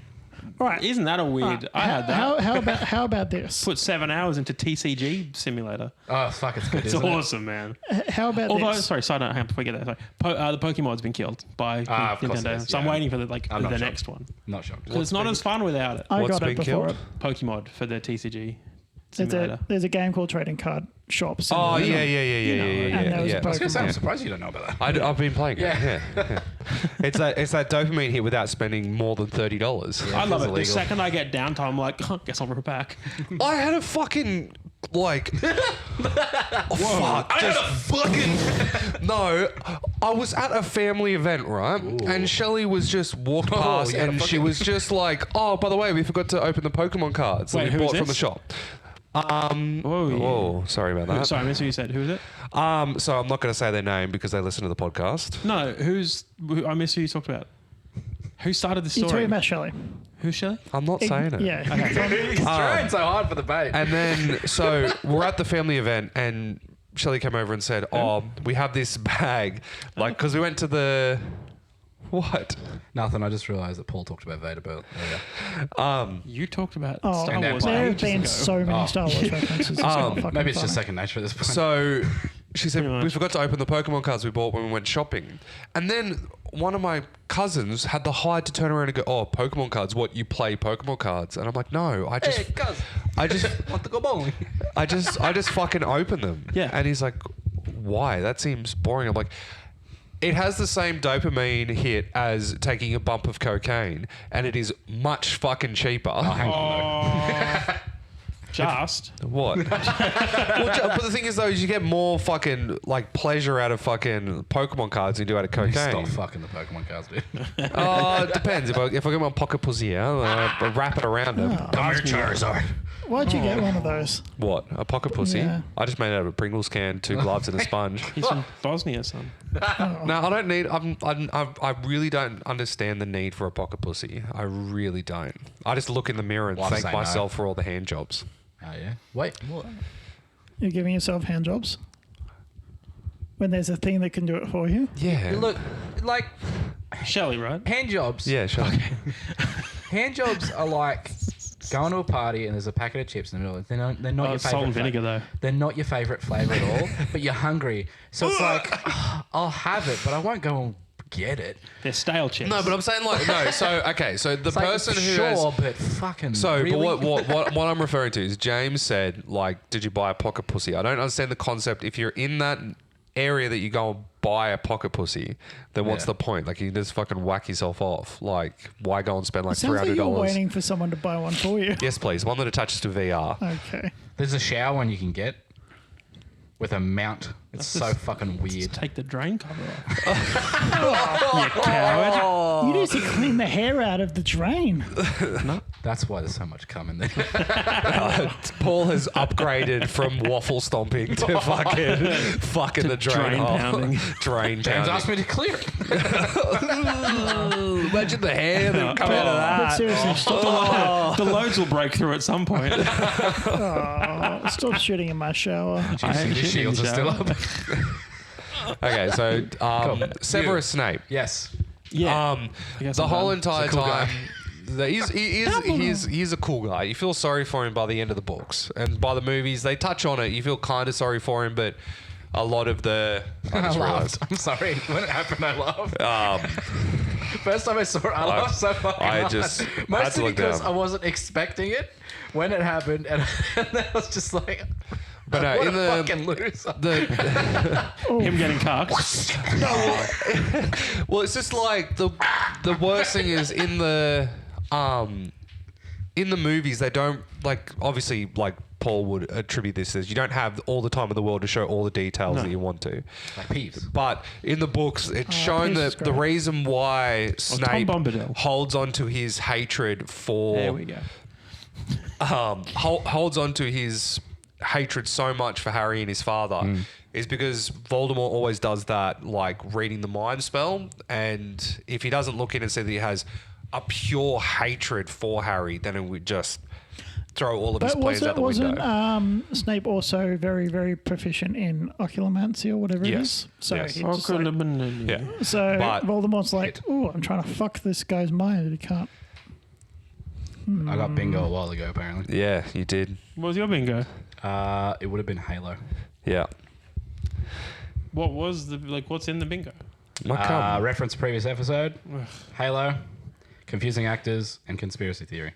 All right. isn't that a weird? I had that. How about this? Put 7 hours into TCG Simulator. Oh, fuck, it's good, It's isn't awesome, man. How about Although, this? sorry, side note, hang on, before we get there. Sorry. The Pokemod's been killed by of course it Nintendo, is, so I'm yeah. waiting for the I'm not the shocked. next one. it? Not shocked. 'Cause it's not as fun without it. I What's got it been before. killed? Pokemod for the TCG There's Simulator. there's a game called Trading Card Shop. Oh Simulator. yeah. And there was a yeah. I was going to say, I'm Pokemon. surprised you don't know about that. I've been playing it. Yeah. Yeah. It's that dopamine hit without spending more than $30. I love it. The illegal. second I get downtime, I'm like, guess I'll rip it back. I had a fucking like. Oh, fuck! I had a fucking... No, I was at a family event, right? And Shelley was just walked past, you had a and she fucking- was just like, "Oh, by the way, we forgot to open the Pokemon cards that Wait, we who bought is from the this? shop." Whoa, yeah. Whoa, sorry about that. Sorry, I missed who you said. Who is it? So I'm not going to say their name because they listen to the podcast. No, I missed who you talked about. Who started the You're story? talking about Shelley. Who's Shelley? I'm not saying it. Yeah. He's trying so hard for the bait. And then, so we're at the family event, and Shelley came over and said, "Oh, we have this bag, like, because we went to the what? Nothing, I just realised that Paul talked about Vanderbilt earlier. You talked about Oh, Star And Wars Empire. there have ages been ago. so many Star Wars references. It's not fucking Maybe it's just funny. second nature at this point. So she said, Pretty we much. forgot to open the Pokemon cards we bought when we went shopping. And then one of my cousins had the height to turn around and go, "Oh, Pokemon cards, what, you play Pokemon cards?" And I'm like, "No, I just, Hey, cuz, I just, want to go bowling? I just fucking open them." Yeah. And he's like, "Why? That seems boring." I'm like, it has the same dopamine hit as taking a bump of cocaine, and it is much fucking cheaper. Hang on, though. Just. What? But the thing is, though, is you get more fucking like pleasure out of fucking Pokemon cards than you do out of cocaine. Stop fucking the Pokemon cards, dude. Oh, it depends. If I get my pocket pussy out, I wrap it around him. Come here, Charizard. Why'd you get one of those? What? A pocket pussy? Yeah. I just made it out of a Pringles can, 2 gloves, and a sponge. He's from Bosnia, son. No, I don't need. I really don't understand the need for a pocket pussy. I really don't. I just look in the mirror and Well, I'm thank saying no. myself for all the hand jobs. Oh, yeah? Wait, what? You're giving yourself hand jobs? When there's a thing that can do it for you? Yeah. Look, like, Shelley, right? hand jobs. Yeah, sure. Hand jobs are like going to a party and there's a packet of chips in the middle. They're not your favorite. Salt and vinegar, though. They're not your favorite flavor at all, but you're hungry. So it's like, I'll have it, but I won't go and get it. They're stale chips. No, but I'm saying like no. So okay, so the It's like, person who sure, has, but fucking. so really? but what I'm referring to is James said like, did you buy a pocket pussy? I don't understand the concept. If you're in that area that you go and buy a pocket pussy, then what's Yeah. the point? Like you can just fucking whack yourself off. Like why go and spend like Sounds like you're $300? waiting for someone to buy one for you. Yes, please. One that attaches to VR. Okay. There's a shower one you can get with a mount. It's so fucking weird. Take the drain cover off. You coward. You need to clean the hair out of the drain. That's why there's so much cum in there. Paul has upgraded from waffle stomping to fucking the drain drain hole. pounding. Drain James pounding. asked me to clear it. Imagine the hair that come out of But that. seriously, stop, The loads will break through at some point. stop shooting in my shower. I hate The shitting in shields the are still shower. up. Okay, so Cool. Severus Snape. Yes. Yeah. I guess The I'm whole done. entire He's a cool time, he's a cool guy. You feel sorry for him by the end of the books, and by the movies they touch on it. You feel kind of sorry for him, but a lot of the I just laughed. realised. I'm sorry. When it happened, I laughed. First time I saw it, I laughed so fucking I hard. just had to Mostly look because down. I wasn't expecting it when it happened, and then I was just like, But no, what in a the fucking loser. Him getting cucked. well, it's just like the worst thing is in the movies they don't like obviously like Paul would attribute this as you don't have all the time in the world to show all the details that you want to. Like Peeves. But in the books, it's shown Peeves is that the great. reason why Snape Bombadil. holds on to his hatred for There we go. holds on to his hatred so much for Harry and his father is because Voldemort always does that, like reading the mind spell. And if he doesn't look in and see that he has a pure hatred for Harry, then it would just throw all of his But plans out the wasn't window. Snape also very, very proficient in occlumancy or whatever it Yes. is? So Yes. he just like, Yeah. so But- Voldemort's like, oh, I'm trying to fuck this guy's mind, and he can't. I got bingo a while ago, apparently. Yeah, you did. What was your bingo? It would have been Halo. Yeah. What was what's in the bingo? Reference previous episode. Halo, confusing actors, and conspiracy theory.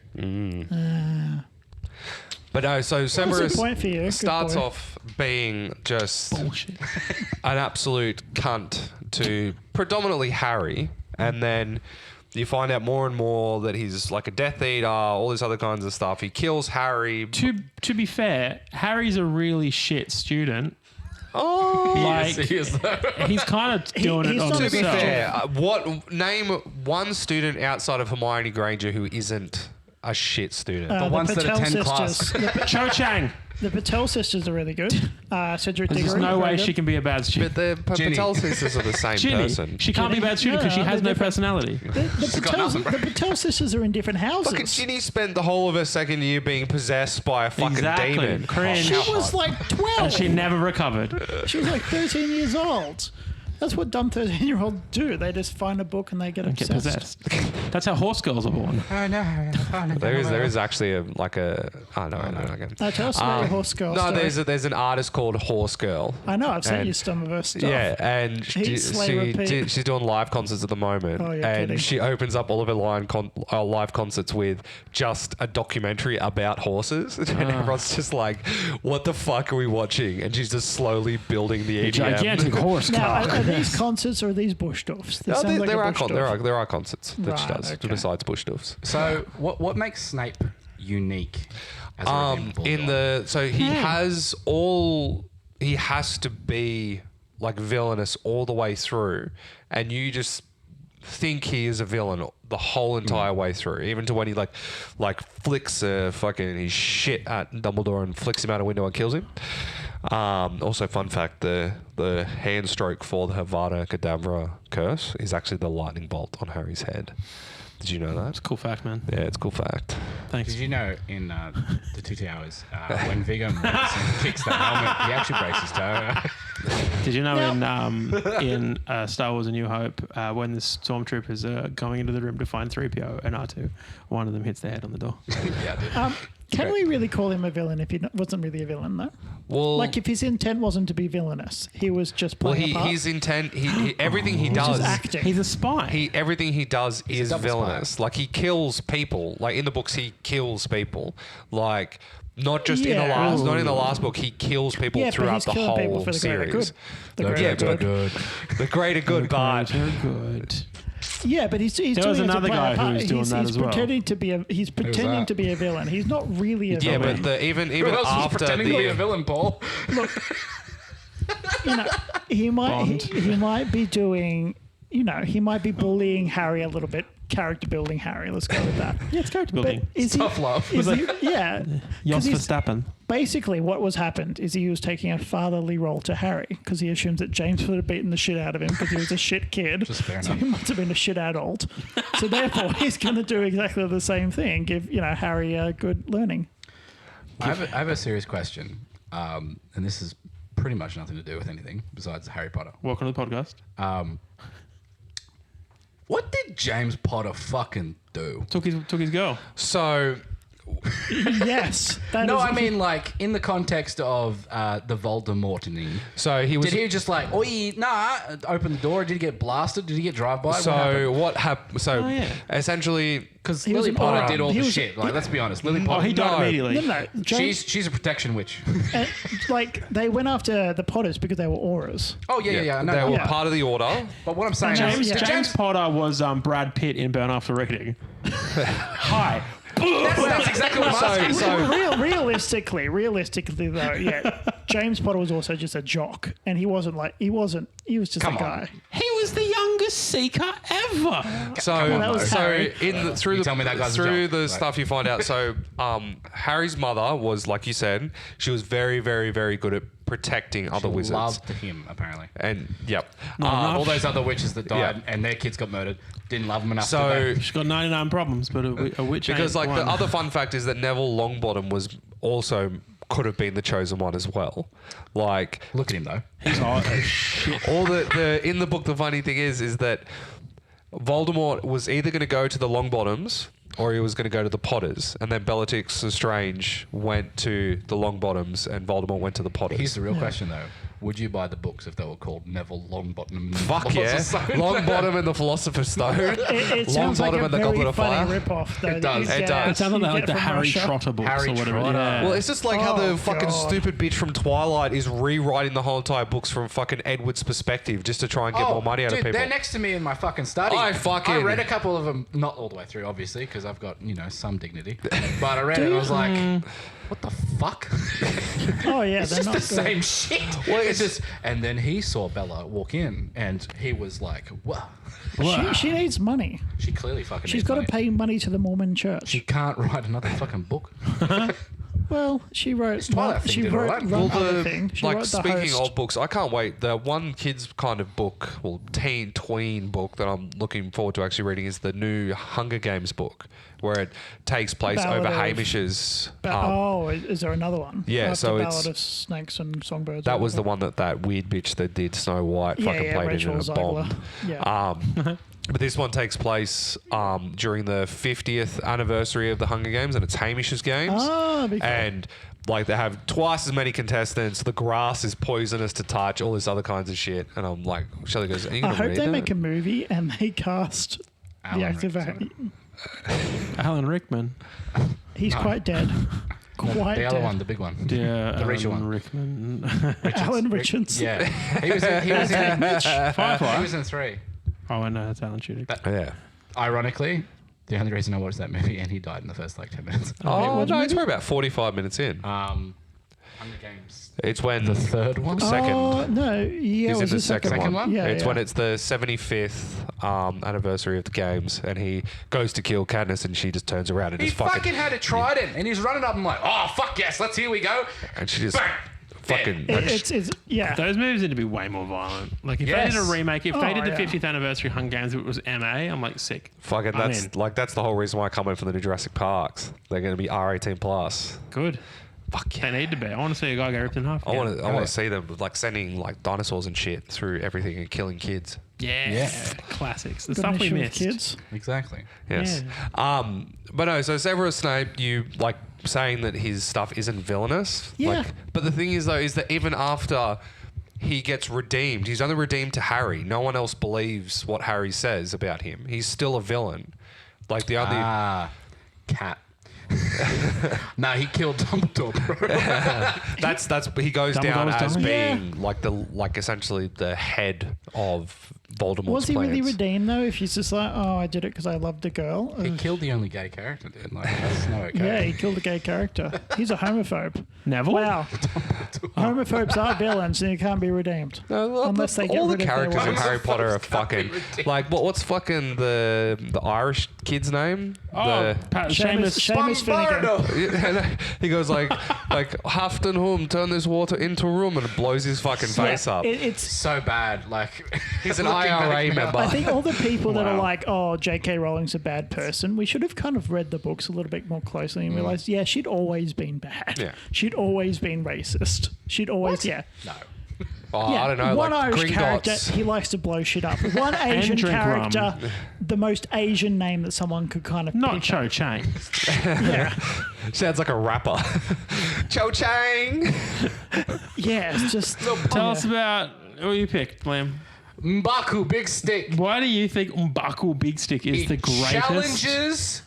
But no, so What's Severus the point for you? Good starts boy. off being just Bullshit. an absolute cunt to predominantly Harry, and then you find out more and more that he's like a Death Eater, all this other kinds of stuff. He kills Harry. To be fair, Harry's a really shit student. Oh, Like He is, though. he's kind of doing he's it on not a to be himself. fair, name one student outside of Hermione Granger who isn't a shit student. The ones that Patel attend sisters. class. Cho Chang. The Patel sisters are really good. Cedric There's Diggory. no very way good. she can be a bad student. but the Ginny. Patel sisters are the same Ginny, person. she can't be a bad student because she No, has they're no different. personality. The Patel sisters are in different houses. Look at Ginny spent the whole of her second year being possessed by a fucking Exactly. demon. Cringe. She was like 12. And she never recovered. She was like 13 years old. That's what dumb 13-year-olds do. They just find a book and they get Get obsessed. possessed. That's how horse girls are born. Oh, no. There is actually no. Tell us about your horse girl No, story. there's an artist called Horse Girl. I know, I've sent and- you some of her stuff. Yeah, and Heat Slayer Pete. she's doing live concerts at the moment, Oh, you're and kidding. she opens up all of her live concerts with just a documentary about horses, and everyone's just like, "What the fuck are we watching?" And she's just slowly building the EDM. Gigantic horse Now, cock. are these concerts or are these bush doffs? They No, sound like there, a are bush there doff. are concerts that she Right, does okay. besides bush doffs. So, what makes Snape unique as a redeemable In villain? the so he has to be like villainous all the way through, and you just think he is a villain the whole entire way through, even to when he like flicks his shit at Dumbledore and flicks him out a window and kills him. Also, fun fact: the hand stroke for the Avada Kedavra curse is actually the lightning bolt on Harry's head. Did you know that? It's a cool fact, man. Yeah, it's a cool fact. Thanks. Did you know in the Two Towers, when Viggo Mortensen kicks the helmet, he actually breaks his toe? Did you know in Star Wars: A New Hope, when the stormtroopers are going into the room to find 3PO and R2, one of them hits their head on the door. Yeah, I did. Can we really call him a villain if he wasn't really a villain, though? Well, Like, if his intent wasn't to be villainous, he was just playing a part. his intent, he everything he He's does, just acting. He's a spy. everything he does is double villainous. spy. Like he kills people. Like in the books, he kills people. Like not just in the Yeah. not in the last book. He kills people yeah, but throughout he's the killing people whole for the greater series. good. The The greater greater good. The greater good, but Very good. Yeah, but he's There doing was it to another play guy a who part. was doing he's, that he's as well. pretending to be he's pretending that? to be a villain. He's not really a yeah, villain. but even Who else is after pretending to be a the villain, Paul? You know, he Bond. might be doing. You know, he might be bullying Harry a little bit. Character building Harry. Let's go with that. Yeah, it's character But building. is he? Tough love. Is he yeah. 'Cause Jos he's- Verstappen. Basically, what was happened is he was taking a fatherly role to Harry because he assumes that James would have beaten the shit out of him because he was a shit kid. Just fair so enough. he must have been a shit adult. So therefore, he's going to do exactly the same thing. Give Harry a good learning. I have a serious question, and this is pretty much nothing to do with anything besides Harry Potter. Welcome to the podcast. What did James Potter fucking do? Took his girl. So, Yes. That No, is- I mean like in the context of the Voldemorting. So he was. Did he just like, open the door? Did he get blasted? Did he get drive-by? So what happened? So Oh, yeah. essentially, because He was Lily an Potter aura. did all He the was- shit. Like, let's be honest, Lily Oh, Potter. he died No. immediately. No, James, She's a protection witch. like they went after the Potters because they were auras. Oh yeah. No, they no. were Yeah. part of the order. But what I'm saying James, is, James Potter was Brad Pitt in Burn After Reading. Hi. that's exactly what I'm asking. Realistically though, yeah, James Potter was also just a jock, and he was just Come a on. guy. He was the youngest seeker ever. So, that was Harry. through You tell me that guy's a through joke. the Right. stuff you find out. So, Harry's mother was, like you said, she was very, very, very good at protecting other wizards. Loved him apparently. And yep. enough. All those other witches that died Yeah. and their kids got murdered didn't love him enough. So, She's got 99 problems, but a witch because ain't like the one. other fun fact is that Neville Longbottom was also could have been the chosen one as well. Like look at him though. He's hot as shit. all the in the book, the funny thing is that Voldemort was either going to go to the Longbottoms or he was going to go to the Potters, and then Bellatrix Lestrange went to the Longbottoms, and Voldemort went to the Potters. Here's the real question though: would you buy the books if they were called Neville Longbottom? and Fuck yeah! Philosopher's Stone? Longbottom and the Philosopher's Stone. It sounds like Longbottom a and the very Goblet of funny Fire. ripoff, though. It does. that you It get- does. It sounded you like get the from Harry Russia. Trotter books Harry or whatever. Trotter. Yeah. Well, it's just like how the Oh, fucking God. stupid bitch from Twilight is rewriting the whole entire books from fucking Edward's perspective just to try and get more money out dude, of people. they're next to me in my fucking study. I read a couple of them, not all the way through, obviously, because I've got some dignity. But I read it and I was like, what the fuck? Oh yeah, It's they're just not the good. same shit. Well, It's just, and then he saw Bella walk in, and he was like, "Whoa." She needs money. She clearly fucking. She's needs got to money. pay money to the Mormon Church. She can't write another fucking book. Well, she wrote. Twilight thing She did wrote alright. one Well, other thing. She like wrote the speaking host. of books, I can't wait. The one kids kind of book, well, teen tween book that I'm looking forward to actually reading is the new Hunger Games book, where it takes place Ballad over of- Hamish's. Is there another one? yeah, After so Ballad it's- of Snakes and Songbirds. That or was the whatever. one that weird bitch that did Snow White Yeah, fucking yeah, played Rachel it in a bomb. Zegler. Yeah. But this one takes place during the 50th anniversary of the Hunger Games, and it's Hamish's games. Oh, be cool. And like they have twice as many contestants. The grass is poisonous to touch. All this other kinds of shit. And I'm like, Shelley goes, "Are you I gonna hope read they that?" make a movie and they cast Alan the actor. Rickman. Alan Rickman. He's quite dead. Quite the other dead. one, the big one. Yeah, The Richard Alan one. Rickman. Alan Richards. Yeah, he was in. Firefly. He was in 3. Oh, I know, that's Alan Tudyk. Yeah. Ironically, the only reason I watched that movie, and he died in the first 10 minutes. Oh what no, it's movie? probably about 45 minutes in. Hunger Games. It's when The third one. second. Oh no! Yeah, He's it was in the the second one. Yeah, it's yeah. when it's the 75th anniversary of the games, and he goes to kill Katniss, and she just turns around and He just fucking had a trident, and he's running up and like, oh fuck yes, here we go. and she just Bang! fucking. It's yeah. Those movies need to be way more violent. Like if Yes. they did a remake, if Oh, they did the yeah. 50th anniversary Hunger Games, if it was MA, I'm like sick. Fucking I'm that's in. like that's the whole reason why I come in for the new Jurassic Parks. They're going to be R18 plus. Good. Fuck yeah. They need to be. I want to see a guy get ripped in half. I again. want to. I want to see them like sending like dinosaurs and shit through everything and killing kids. Yeah. Classics. The Got stuff an we issue with missed. kids. Exactly. Yes. But no. So Severus Snape, you like saying that his stuff isn't villainous. Yeah. Like, but the thing is though, is that even after he gets redeemed, he's only redeemed to Harry. No one else believes what Harry says about him. He's still a villain. Like the other. Cat. No, he killed Dumbledore, bro. That's he goes down Dumbledore's as dying. being like essentially the head of Voldemort's Was he really plans. redeemed though? If he's just like, oh, I did it because I loved a girl. He killed the only gay character, dude. Like, that's not okay. Yeah, he killed a gay character. He's a homophobe. Neville? Wow. Homophobes are villains and you can't be redeemed. No, look, Unless they get all the rid of their characters in wives. Harry Potter are Homophobes can't fucking be redeemed. like what's fucking the Irish kid's name? Oh, Seamus. Seamus Finnegan. He goes like Hafton home, turn this water into rum, and blows his fucking face up. It's. So bad. Like, He's an looking IRA back now. member. I think all the people that are Wow. like, oh, J.K. Rowling's a bad person, we should have kind of read the books a little bit more closely and realized, yeah, she'd always been bad. Yeah. She'd always been racist. She'd always, yeah. No. Oh, Yeah, I don't know, one like Irish character, Gringotts. he likes to blow shit up. One Asian drink character, rum. the most Asian name that someone could kind of Not pick Cho up. Chang. Yeah. Sounds like a rapper. Cho Chang. Yeah, it's just Tell us about who you picked, Liam. M'Baku, big stick. Why do you think M'Baku Big Stick is the greatest? Challenges.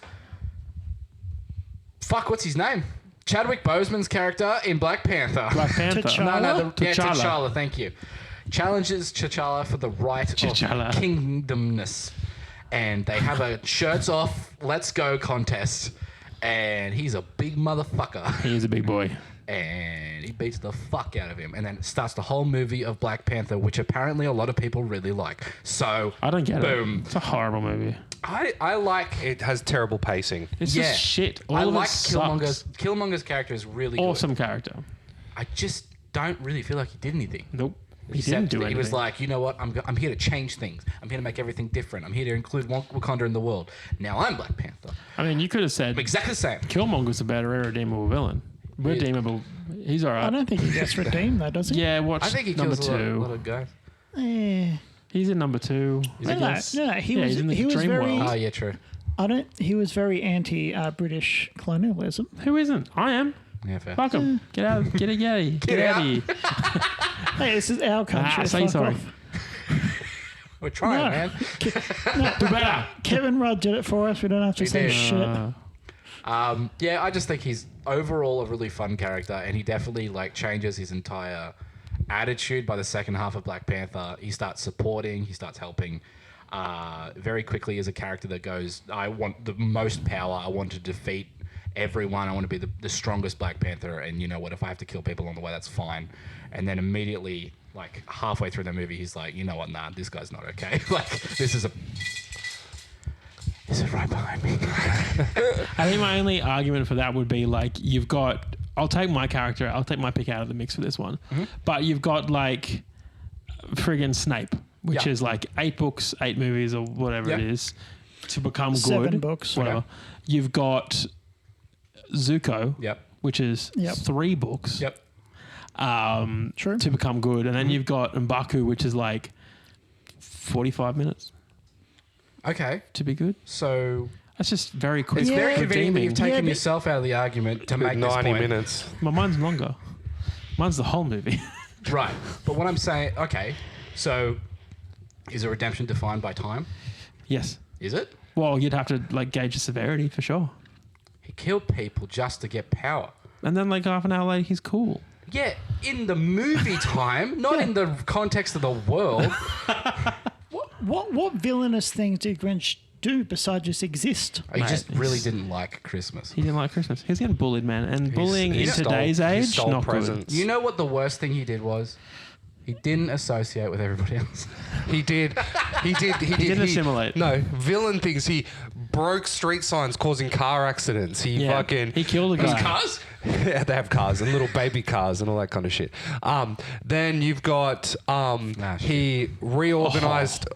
Fuck, what's his name? Chadwick Boseman's character in Black Panther. Black Panther. T'Challa? T'Challa, thank you. Challenges T'Challa for the right T'Challa. of kingdomness. And they have a shirts off, let's go contest. And he's a big motherfucker. He is a big boy. And he beats the fuck out of him. And then it starts the whole movie of Black Panther, which apparently a lot of people really like. So, I don't get boom. it. It's a horrible movie. I like It has terrible pacing. It's yeah. just shit. All I of like it sucks. Killmonger's character is really Awesome good. character. I just don't really feel like he did anything. Nope. He Except didn't do anything. He was like, you know what? I'm here to change things. I'm here to make everything different. I'm here to include Wakanda in the world. Now I'm Black Panther. I mean, you could have said I'm exactly the same. Killmonger's a better irredeemable villain. Redeemable. He's all I right. don't think he gets redeemed though, does he? Yeah, watch I think he number kills two. a lot of guys. Eh. He's in number 2. I No, guess. no, he Yeah, was he's in the he was dream very. world. Oh, yeah, true. He was very anti British colonialism. Who isn't? I am. Yeah, fair. Fuck him. Get out. Get out. Get out of here. Hey, this is our country. Say fuck sorry. off. We're trying, No. man. Do better. Kevin Rudd did it for us. We don't have to say did. shit. Yeah, I just think he's overall a really fun character, and he definitely like changes his entire attitude by the second half of Black Panther. He starts supporting, he starts helping. Very quickly as a character that goes, I want the most power, I want to defeat everyone, I want to be the strongest Black Panther, and you know what, if I have to kill people along the way, that's fine. And then immediately, like halfway through the movie, he's like, you know what, nah, this guy's not okay. Like, this is right behind me. I think my only argument for that would be like you've got. I'll take my character. I'll take my pick out of the mix for this one. But you've got like friggin' Snape, which Yeah. is like 8 books, 8 movies, or whatever Yep. it is, to become good. 7 books. Whatever. Okay. You've got Zuko, Yep. which is Yep. 3 books. Yep. True. To become good, and then you've got M'Baku, which is like 45 minutes Okay. to be good. So That's just very quick. it's Yeah. very convenient that redeeming. you've taken Yeah, but- yourself out of the argument to make 90 this point. minutes. Well, mine's longer. Mine's the whole movie. Right. But what I'm saying, okay, so is a redemption defined by time? Yes. Is it? Well, you'd have to like gauge the severity for sure. He killed people just to get power. And then like half an hour later, he's cool. Yeah, in the movie time, not in the context of the world. What villainous things did Grinch do besides just exist? He Mate, just really he's- didn't like Christmas. He didn't like Christmas. He's getting bullied, man. And bullying he in stole- today's he age, stole not presents. You know what the worst thing he did was? He didn't associate with everybody else. He did. He didn't assimilate. No, villain things. He broke street signs, causing car accidents. He good. fucking. He killed a guy. Cars? Yeah, they have cars and little baby cars and all that kind of shit. Then you've got he reorganized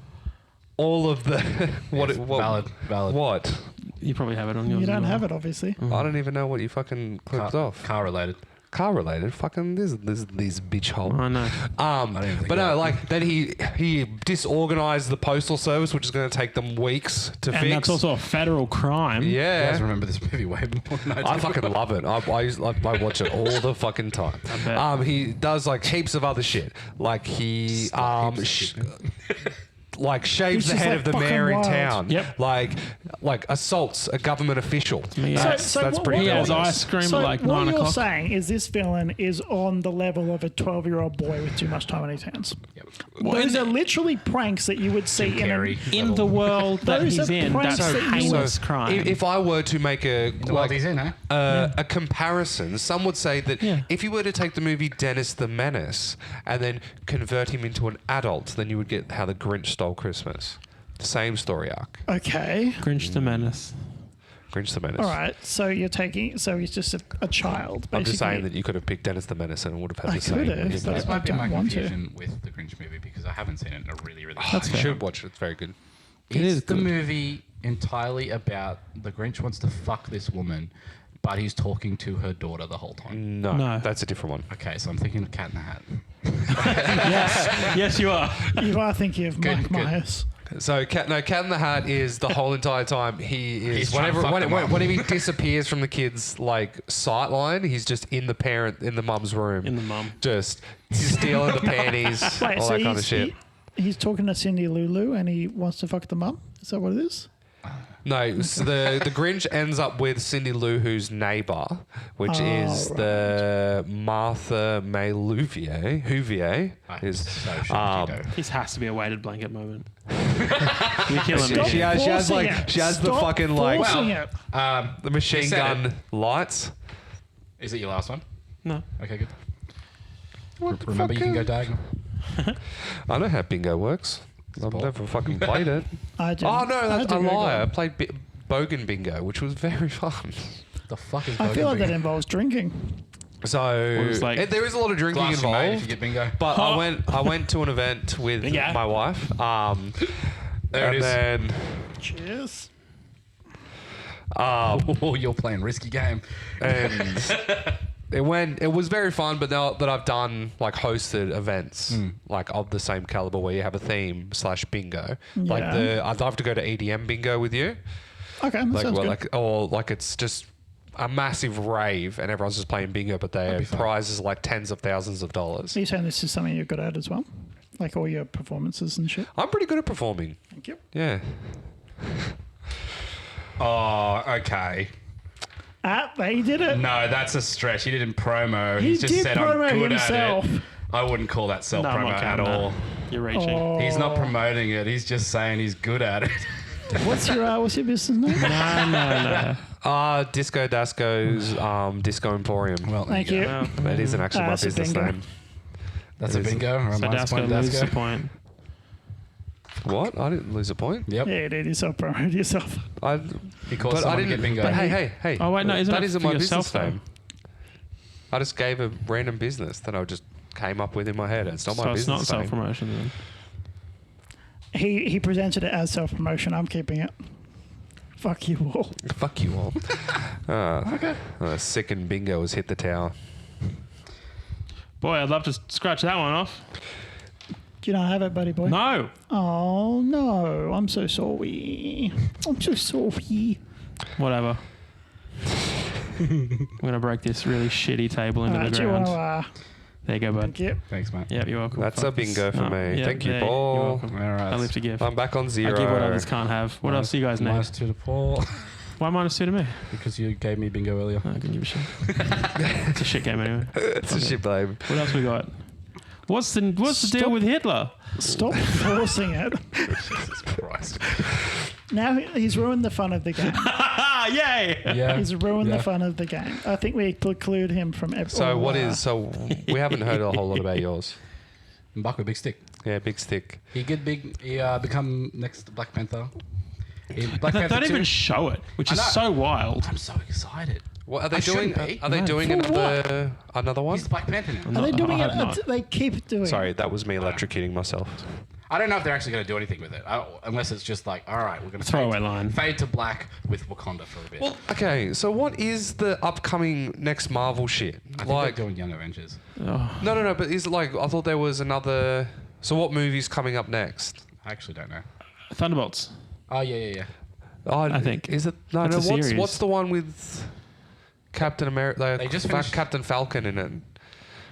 all of the what Valid. what You probably have it on yours. You don't as well. have it, obviously. I don't even know what you fucking clipped off. Car related. Car related, fucking this bitch hole. I know. didn't think But that. no, like then he disorganized the postal service, which is going to take them weeks to And fix. that's also a federal crime. You yeah. guys remember this movie way more than I do. I fucking love it. I watch it all the fucking time. bet. He does like heaps of other shit. Like he Heaps of shit. like shaves He's the just, head like, of the fucking mayor in wild. town. Yep. Like assaults a government official. me. That's, So that's what- pretty He has villainous. ice cream So at like what 9 you're o'clock. saying is this villain is on the level of a 12-year-old boy with too much time on his hands. Well, Those in are the- literally pranks that you would see in Carey. in the world that Those he's are in, pranks that's a that you- heinous crime. If I were to make a The world he's in, huh? a comparison, some would say that Yeah. if you were to take the movie Dennis the Menace and then convert him into an adult, then you would get How the Grinch Stole Christmas. Same story arc. Okay. Grinch the Menace. Grinch the Menace. All right. So you're taking. So he's just a child. Basically. I'm just saying that you could have picked Dennis the Menace and it would have had I the same. could have, impact. but This might be I my don't want to. confusion with the Grinch movie because I haven't seen it in a really, really long That's You fair. should watch it. It's very good. It Is is the good. movie entirely about the Grinch wants to fuck this woman, but he's talking to her daughter the whole time? No. That's a different one. Okay, so I'm thinking of Cat in the Hat. Yes, yes, you are. You are thinking of Good, Mike good. Myers. So Cat in the Hat is the whole entire time He's is trying to fuck the mum. whenever he disappears from the kid's like sight line, he's just in the mum's room. In the mum. Just stealing the panties, Wait, all so that kind of shit. He's talking to Cindy Lulu and he wants to fuck the mum? Is that what it is? No, so the Grinch ends up with Cindy Lou Who's neighbour, which is right. the Martha May Huvier. Is So shit, Tito. This has to be a weighted blanket moment. You're killing me. Stop she has forcing like it. she has the Stop fucking like forcing it. the machine You said gun it. lights. Is it your last one? No. Okay, good. What the Remember, you fuck, can go diagonal. I know how bingo works. I've never fucking played it. I didn't. Oh no, I that's had a to lie. I Google played Bogan Bingo, which was very fun. The fuck is it. I feel like that bingo? involves drinking. So was like- there is a lot of drinking Glass you made if involved. you get bingo. But I went to an event with Bingo. my wife. There it is. Then Cheers. Oh, you're playing risky game. and it was very fun. But now that I've done like hosted events like of the same caliber where you have a theme / bingo, like Yeah. I'd love to go to EDM bingo with you. Okay, that Like sounds well, good. like it's just a massive rave and everyone's just playing bingo, but their be fun. prizes are like tens of thousands of dollars. Are you saying this is something you're good at as well? Like all your performances and shit? I'm pretty good at performing. Thank you. Yeah. Oh, okay. He did it. No, that's a stretch. He didn't promo. He He's just did said promo I'm good himself. at it. I wouldn't call that self No, I'm promo not at counting that. all. You're reaching. Oh. He's not promoting it. He's just saying he's good at it. What's your business name? No. Disco Dasco's Disco Emporium. Well, Thank you. Well, That isn't actually my That's a business bingo. name. that's It a is. bingo or a So minus Dasco point loses the Dasco. point. What? I didn't lose a point. Yep. Yeah, dude, you self-promoted yourself. He calls But I someone to didn't. get bingo. But hey. Oh, wait, no, isn't that it isn't for my yourself, business name. I just gave a random business that I just came up with in my head. It's not my So it's not business name. self-promotion then. He presented it as self-promotion. I'm keeping it. Fuck you all. Fuck you all. Sick and bingo has hit the tower. Boy, I'd love to scratch that one off. Do you not have it, buddy boy? No. Oh, no. I'm so sorry. I'm so sorry. Whatever. I'm going to break this really shitty table into the Do you want ground. to... There you go, bud. Thank you. Thanks, mate. Yeah, you're welcome. That's a Fuck this. bingo for me. yeah, Thank you, there, Paul. You're welcome. All right. I live to give. I'm back on zero. I give what others can't have. What else do you guys need? Minus 2 to Paul. Why -2 to me? because you gave me bingo earlier. I couldn't give a shit. It's a shit game anyway. It's a shit, babe. What else we got? What's the deal Stop. with Hitler? Stop forcing it. Jesus Christ. Now he's ruined the fun of the game. Ah, yay! Yeah. He's ruined Yeah. the fun of the game. I think we preclude him from... So we haven't heard a whole lot about yours. Buck with big stick. Yeah, big stick. He become next to Black Panther. Black They Panther don't 2. even show it, which I is know. so wild. I'm so excited. What are they I doing? shouldn't be. Are they No. doing For another one? He's Black Panther now. Are they doing I it? hope not. They keep doing Sorry, it. that was me electrocuting myself. I don't know if they're actually going to do anything with it, unless it's just like, all right, we're going to Throwaway line. fade to black with Wakanda for a bit. Well, okay, so what is the upcoming next Marvel shit? I think Like, they're doing Young Avengers. Oh, no, but is it like, I thought there was another, so what movie's coming up next? I actually don't know. Thunderbolts. Oh yeah. Oh, I think. Is it, no, That's no, a series. what's the one with Captain America, They just finished- Captain Falcon in it?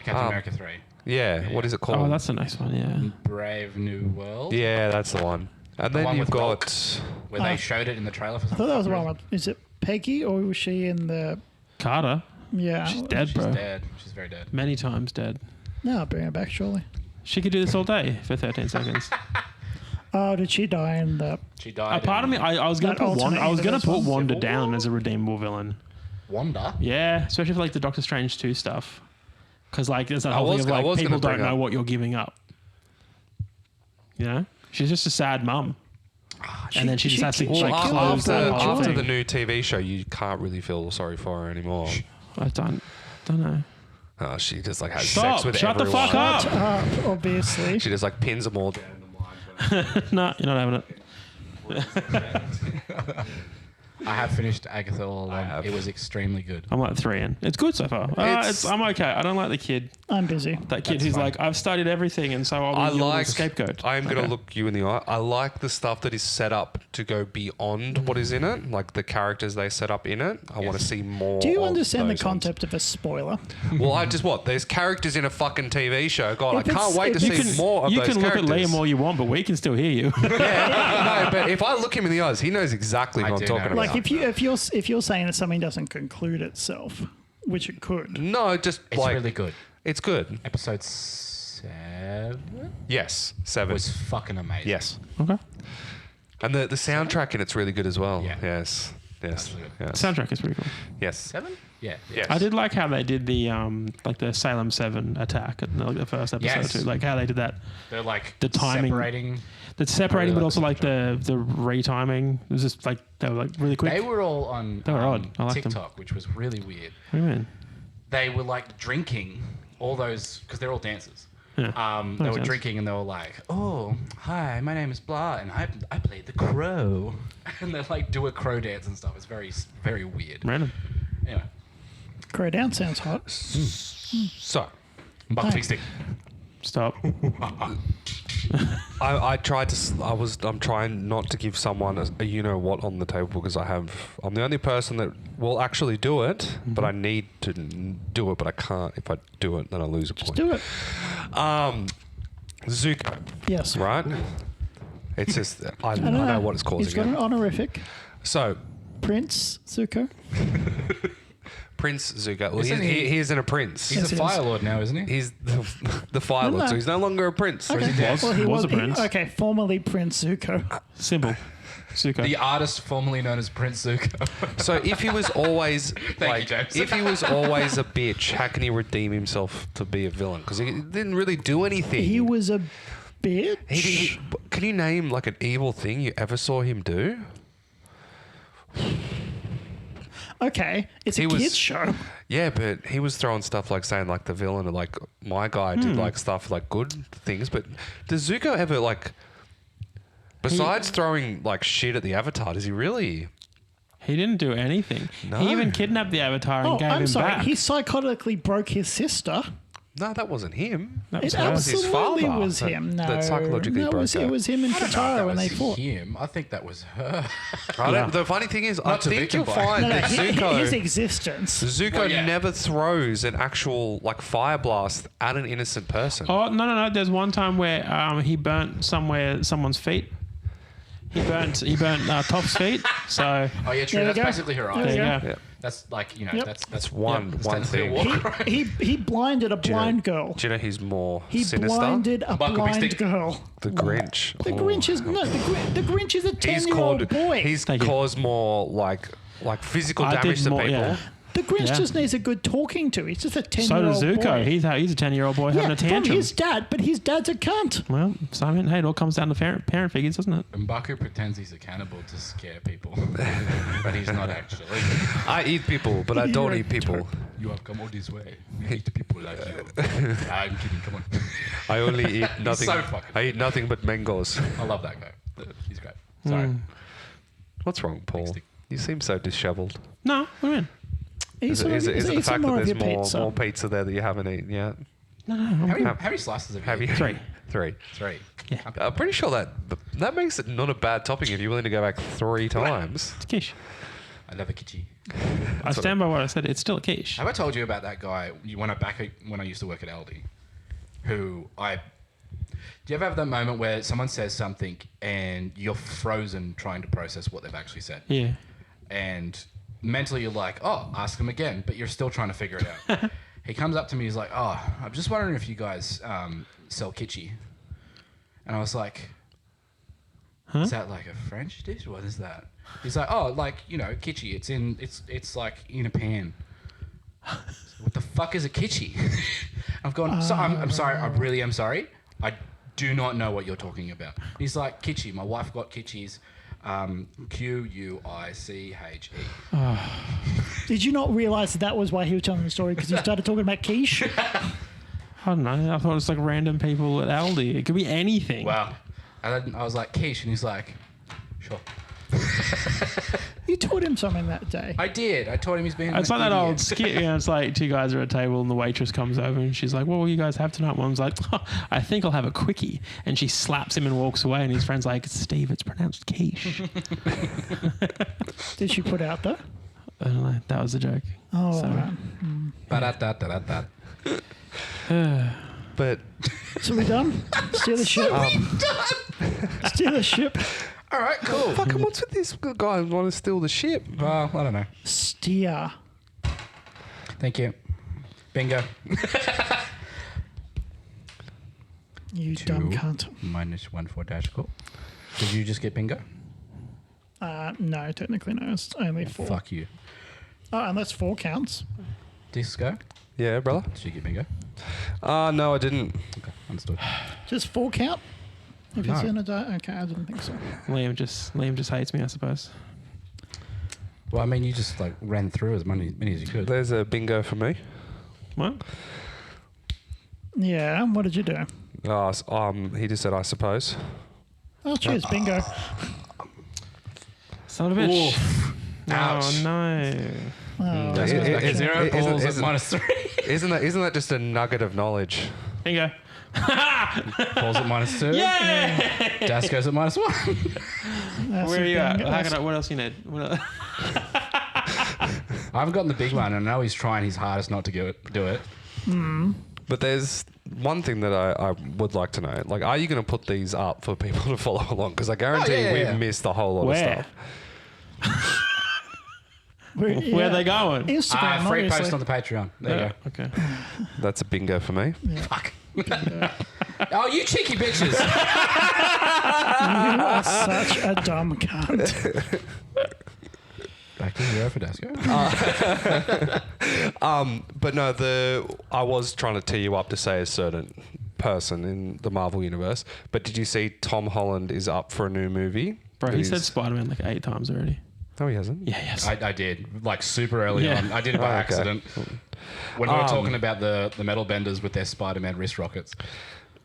Captain America 3. Yeah, what is it called? Oh, that's the next one, yeah. Brave New World. Yeah, that's the one. And then one you've with Hulk. got, Where they showed it in the trailer for I thought that was the one with... Is it Peggy or was she in the... Carter. Yeah. She's dead, She's bro. dead. She's very dead. Many times dead. No, bring her back, surely. She could do this all day for 13 seconds. Oh, did she die in the... She died. A part of me, I was gonna That put Wanda. alternate I was gonna universe put one? Wanda Civil down War? as a redeemable villain. Wanda. Yeah, especially for like the Doctor Strange 2 stuff. Because like there's that whole was thing of gonna like people bring don't know up- what you're giving up. You know, she's just a sad mum, and then she just has to she like killed close that her whole after thing. the new TV show, you can't really feel sorry for her anymore. I don't know. Oh, she just like has Stop! sex with Shut the everyone. fuck up! Up, obviously. She just like pins them all down in the line. No, you're not having it. I have finished Agatha All Along. have. It was extremely good. I'm like 3 in. It's good so far. I'm okay. I don't like the kid. I'm busy. That kid That's who's fine. like, I've studied everything, and so I'll be your scapegoat. I'm going to Okay. look you in the eye. I like the stuff that is set up to go beyond what is in it, like the characters they set up in it. I want to see more. Do you of understand the those ones. concept of a spoiler? Well, I just what? There's characters in a fucking TV show. God, I If can't it's- wait to if see it's- more of You those can look characters. at Liam all you want, but we can still hear you. Yeah, no, but if I look him in the eyes, he knows exactly I what I'm do talking know. about. Like if you're saying that something doesn't conclude itself, which it could. No, just It's like really good. it's good. Episode 7 Yes, 7. was fucking amazing. Yes, Okay. and the soundtrack in it's really good as well. Yeah. Yes, yes, Absolutely. yes. Soundtrack is pretty cool. Yes, 7? Yeah. yes. I did like how they did the like the Salem 7 attack in the first episode Yes. too. Like how they did that. They're like The timing- separating. The separating, really but like also the like the retiming. It was just like they were like really quick. They were all on They were odd. I liked them. TikTok, which was really weird. What do you mean? They were like drinking all those because they're all dancers. Yeah. They Makes were sense. drinking and they were like, "Oh, hi, my name is blah, and I played the crow," and they like do a crow dance and stuff. It's very very weird. Random. Anyway, Crow down sounds hot. So, buck Hi. feasting. Stop. I tried to. I'm trying not to give someone a you know what on the table because I'm the only person that will actually do it, but I need to do it, but I can't. If I do it, then I lose a point. Do it. Zuko, Yes. right? It's just I know what it's He's causing. got an It. honorific. So Prince Zuko. Prince Zuko. Well, Isn't he isn't a prince. He's Yes, a he Fire is. Lord now, isn't he? He's the Fire Lord, No. so he's no longer a prince. Okay. dead? Well, he Was was a prince. okay, formerly Prince Zuko. Simple. Zuko. The artist formerly known as Prince Zuko. So if he was always you, James. if he was always a bitch, how can he redeem himself to be a villain? Because he didn't really do anything. He was a bitch. Can you name like an evil thing you ever saw him do? Okay, it's He a was- kids show. Yeah, but he was throwing stuff like saying like the villain or like my guy did like stuff like good things. But does Zuko ever like besides throwing like shit at the Avatar? Does he really? He didn't do anything. No. He even kidnapped the Avatar and Oh, gave I'm him sorry. back. He psychotically broke his sister. No, that wasn't him. That was It her. was his absolutely father was that- him. No, that psychologically no, broke it her. was him and I don't know if Katara that when they was fought. him. I think that was her. The funny thing is, I Not to think you'll victim blame. find No, no, that his Zuko. existence. Zuko Well, yeah. never throws an actual like fire blast at an innocent person. Oh no! There's one time where he burnt someone's feet. He burnt Top's feet. So Oh yeah, true. There we That's go. basically her There eyes. we there go. you go. Yeah. That's like Yep. that's one that's one technically a thing. war crime. He blinded a blind girl. Do you know he's more He sinister? blinded a Buck blind Beastie. girl. The Grinch. The Oh. Grinch is no. The Grinch is a He's 10-year-old boy. He's Thank you. caused more like physical I damage did to more. people. Yeah. the Grinch Yeah. just needs a good talking to. He's just a 10-year-old So does Zuko. boy. He's a 10-year-old boy having yeah, a from tantrum. his dad, but his dad's a cunt. Well, so I mean, hey, it all comes down to parent figures, doesn't it? M'Baku pretends he's a cannibal to scare people, but he's not actually. I eat people, but I don't You're a eat people. You have come all this way. We eat people like you. I'm kidding. Come on. I only eat nothing. so fucking I eat nothing but mangoes. I love that guy. He's great. Sorry. What's wrong, Paul? stick. You seem so disheveled. No, what do you mean? He's Is it the he's fact that more of there's your more pizza. pizza there that you haven't eaten yet? How many slices have you? Have you? eaten? 3. 3. 3. Yeah. I'm pretty sure that makes it not a bad topping if you're willing to go back 3 times. It's quiche. I love a kitty. I stand by what I said. It's still a quiche. Have I told you about that guy when I used to work at Aldi? Do you ever have that moment where someone says something and you're frozen trying to process what they've actually said? Yeah. And mentally you're like, oh, ask him again, but you're still trying to figure it out. He comes up to me, he's like, oh, I'm just wondering if you guys sell kitschy. And I was like, is that like a French dish? What is that? He's like, oh, like, kitschy. It's like in a pan. What the fuck is a kitschy? I've gone, so I'm sorry, I really am sorry. I do not know what you're talking about. He's like, kitschy. My wife got kitschys. Quiche. Did you not realise that was why he was telling the story? Because he started talking about quiche. I don't know. I thought it was like random people at Aldi. It could be anything. Wow. And then I was like, quiche. And he's like, sure. You taught him something that day. I did. I told him he's being. It's an like that old idiot. skit. It's like two guys are at a table and the waitress comes over and she's like, "What will you guys have tonight?" One's like, "I think I'll have a quickie," and she slaps him and walks away. And his friend's like, "Steve, it's pronounced quiche." Did she put out though? I don't know. That was the joke. Oh, Sorry. right. Ba-da-da-da-da-da. But So we done? Steal the ship. Steal the ship. All right, cool. fucking what's with this guy want to steal the ship? Well, I don't know. Steer. Thank you. Bingo. You dumb cunt. -1 for dash. Cool. Did you just get bingo? No, technically no. It's only 4. Fuck you. Oh, unless 4 counts. Disco. Yeah, brother. Did you get bingo? No, I didn't. Okay, understood. Just 4 count? If it's No. in a die? Okay, I didn't think so. Liam just hates me, I suppose. Well, I mean, you just like ran through as many as you could. There's a bingo for me. What? Yeah, what did you do? He just said, I suppose. Oh, cheers, bingo. Son of a bitch. Oof. Ouch. Oh no. Oh, That's It- it- back to 0. isn't- Paul's at isn't- -3. Isn't that just a nugget of knowledge? Bingo. Paul's at -2. Yay! Dasco's at -1. that's Where a are you at? bingo. How can what else you need? What I haven't gotten the big one, and I know he's trying his hardest not to do it. But there's one thing that I would like to know. Like, are you going to put these up for people to follow along? Because I guarantee yeah, we've yeah. missed a whole lot Where? of stuff. Where are they going? Instagram, Free obviously. post on the Patreon. There you Okay. That's a bingo for me. go. Fuck. Oh, you cheeky bitches. You are such a dumb cunt. Back to 0 for Dasco. But no, I was trying to tee you up to say a certain person in the Marvel universe. But did you see Tom Holland is up for a new movie? Bro, he He's- said Spider-Man like 8 times already. No, he hasn't. Yeah, yes. I did, like super early Yeah. on. I did it by Oh, okay. accident. When we were talking about the metal benders with their Spider-Man wrist rockets.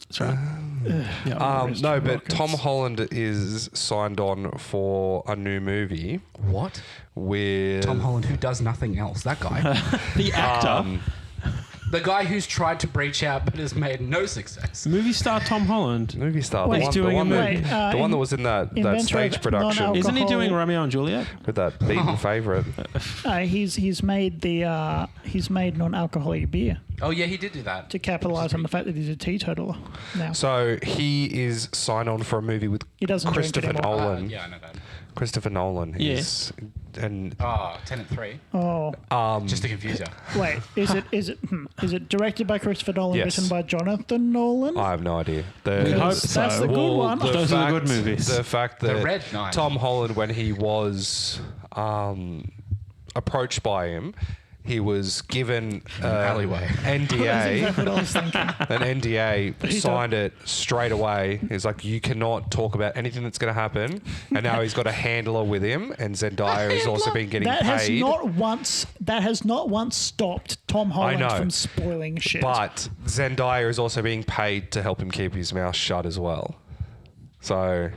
That's right. No, but Tom Holland is signed on for a new movie What? with Tom Holland, who does nothing else. That guy. The actor. The guy who's tried to breach out but has made no success. Movie star Tom Holland. movie star. Wait, the he's one, doing the one, a that, movie. the one that was in that inventor stage of production non-alcohol- Isn't he doing Romeo and Juliet? with that beaten favourite. He's made non-alcoholic beer Oh yeah, he did do that. to capitalize on the fact that he's a teetotaler now. So he is signed on for a movie with He doesn't drink Christopher anymore. Nolan. Yeah, I know that. Christopher Nolan. Yeah. Is, and Oh, Tenet 3. Oh, Just to confuse you. wait, is it directed by Christopher Nolan, Yes. written by Jonathan Nolan? I have no idea. We hope That's so. the good one. Those are the good movies. The fact The that Red Knight. Tom Holland, when he was approached by him, he was given alleyway. That's NDA. exactly what I was thinking. An NDA, he signed it straight away. He's like, you cannot talk about anything that's going to happen. And now he's got a handler with him, and Zendaya has also been getting That paid. has not once stopped Tom Holland know. from spoiling shit. But Zendaya is also being paid to help him keep his mouth shut as well. So